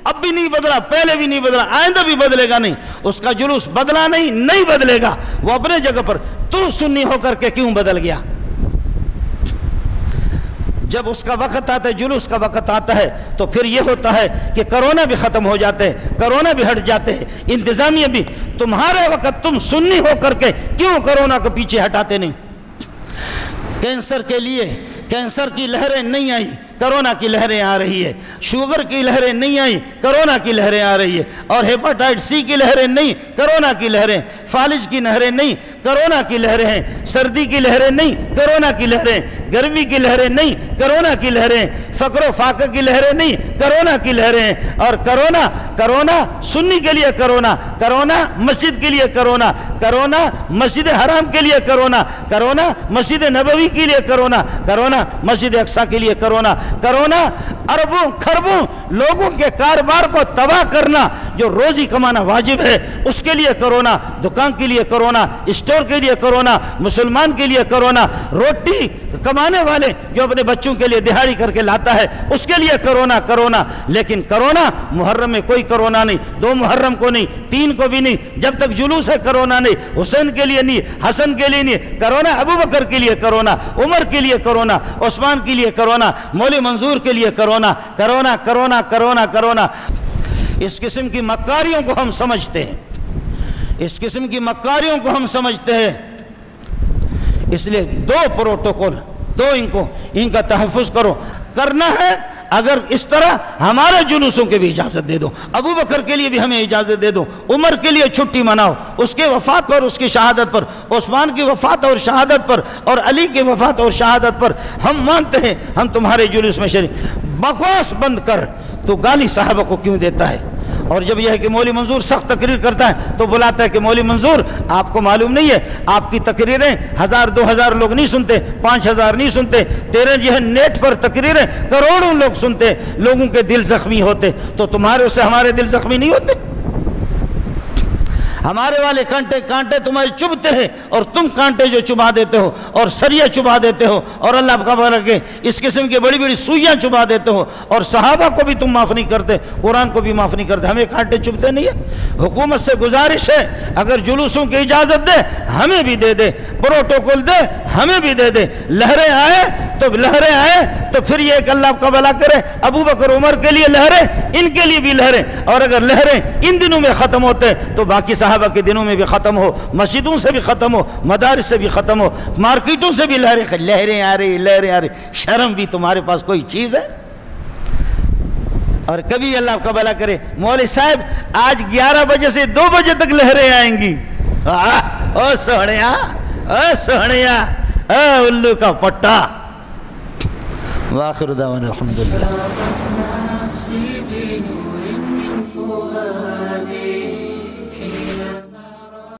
اب بھی نہیں بدلا، پہلے بھی نہیں بدلا، آئندہ بھی بدلے گا نہیں۔ اس کا جلوس بدلا نہیں بدلے گا، وہ اپنے جگہ پر۔ تو سنی ہو کر کے کیوں بدل گیا؟ جب اس کا وقت آتا ہے، جلوس کا وقت آتا ہے، تو پھر یہ ہوتا ہے کہ کرونا بھی ختم ہو جاتے ہیں، کرونا بھی ہٹ جاتے ہیں، انتظامیہ بھی۔ تمہارے وقت تم سنی ہو کر کے کیوں کرونا کو پیچھے ہٹاتے نہیں؟ کینسر کے لیے کینسر کی لہریں نہیں آئی، کرونا کی لہریں آ رہی ہے۔ شوگر کی لہریں نہیں آئی، کرونا کی لہریں آ رہی ہے۔ اور ہیپاٹائٹس سی کی لہریں نہیں، کرونا کی لہریں۔ فالج کی لہریں نہیں، کرونا کی لہریں ہیں۔ سردی کی لہریں نہیں، کرونا کی لہریں۔ گرمی کی لہریں نہیں، کرونا کی لہریں۔ فقر و فاقہ کی لہریں نہیں، کرونا کی لہریں ہیں۔ اور کرونا سنی کے لیے کرونا مسجد کے لیے کرونا مسجد حرام کے لیے کرونا مسجد نبوی کے لیے کرونا مسجد اقصی کے لیے کرونا اربوں کھربوں لوگوں کے کاروبار کو تباہ کرنا، جو روزی کمانا واجب ہے اس کے لیے کرو نا، دکان کے لیے کرو نا، اسٹور کے لیے کرو نا، مسلمان کے لیے کرو نا، روٹی کمانے والے جو اپنے بچوں کے لیے دہاڑی کر کے لاتا ہے اس کے لیے کرونا، لیکن کرونا محرم میں کوئی کرونا نہیں، 2 محرم کو نہیں، 3 کو بھی نہیں، جب تک جلوس ہے کرونا نہیں، حسین کے لیے نہیں، حسن کے لیے نہیں کرونا، ابو بکر کے لیے کرونا، عمر کے لیے کرونا، عثمان کے لیے کرونا، مولوی منظور کے لیے corona, corona corona corona corona. اس قسم کی مکاریوں کو ہم سمجھتے ہیں، اس قسم کی مکاریوں کو ہم سمجھتے ہیں، اس لیے 2 پروٹوکول، 2 ان کا تحفظ کرنا ہے۔ اگر اس طرح ہمارے جلوسوں کے بھی اجازت دے دو، ابو بکر کے لیے بھی ہمیں اجازت دے دو، عمر کے لیے چھٹی مناؤ، اس کے وفات پر، اس کی شہادت پر، عثمان کی وفات اور شہادت پر، اور علی کی وفات اور شہادت پر ہم مانتے ہیں ہم تمہارے جلوس میں شریک۔ بکواس بند کر، تو گالی صحابہ کو کیوں دیتا ہے؟ اور جب یہ ہے کہ مولوی منظور سخت تقریر کرتا ہے تو بلاتا ہے کہ مولوی منظور آپ کو معلوم نہیں ہے، آپ کی تقریریں 1000 2000 لوگ نہیں سنتے، 5000 نہیں سنتے، تیرے یہ نیٹ پر تقریریں کروڑوں لوگ سنتے، لوگوں کے دل زخمی ہوتے، تو تمہارے سے ہمارے دل زخمی نہیں ہوتے؟ ہمارے والے کانٹے تمہارے چبھتے ہیں، اور تم کانٹے جو چبھا دیتے ہو اور سریہ چبھا دیتے ہو، اور اللہ کا بھلا کہ اس قسم کی بڑی بڑی سوئیاں چبھا دیتے ہو، اور صحابہ کو بھی تم معاف نہیں کرتے، قرآن کو بھی معاف نہیں کرتے، ہمیں کانٹے چبھتے نہیں ہیں؟ حکومت سے گزارش ہے اگر جلوسوں کی اجازت دے ہمیں بھی دے دے، پروٹوکول دے ہمیں بھی دے دے، لہریں آئے تو پھر یہ کہ اللہ کا بھلا کرے، ابو بکر عمر کے لیے لہریں، ان کے لیے بھی لہریں، اور اگر لہریں ان دنوں میں ختم ہوتے تو باقی صحابہ کے دنوں میں بھی ختم ہو، مسجدوں سے بھی ختم ہو، مدارس سے بھی ختم ہو، مارکیٹوں سے بھی لہریں آ رہی، شرم بھی تمہارے پاس کوئی چیز ہے؟ اور کبھی اللہ کا بھلا کرے مولوی صاحب آج 11 بجے سے 2 بجے تک لہریں آئیں گی، او سہنیا الو کا پٹا۔ وآخر دعوانا الحمدللہ۔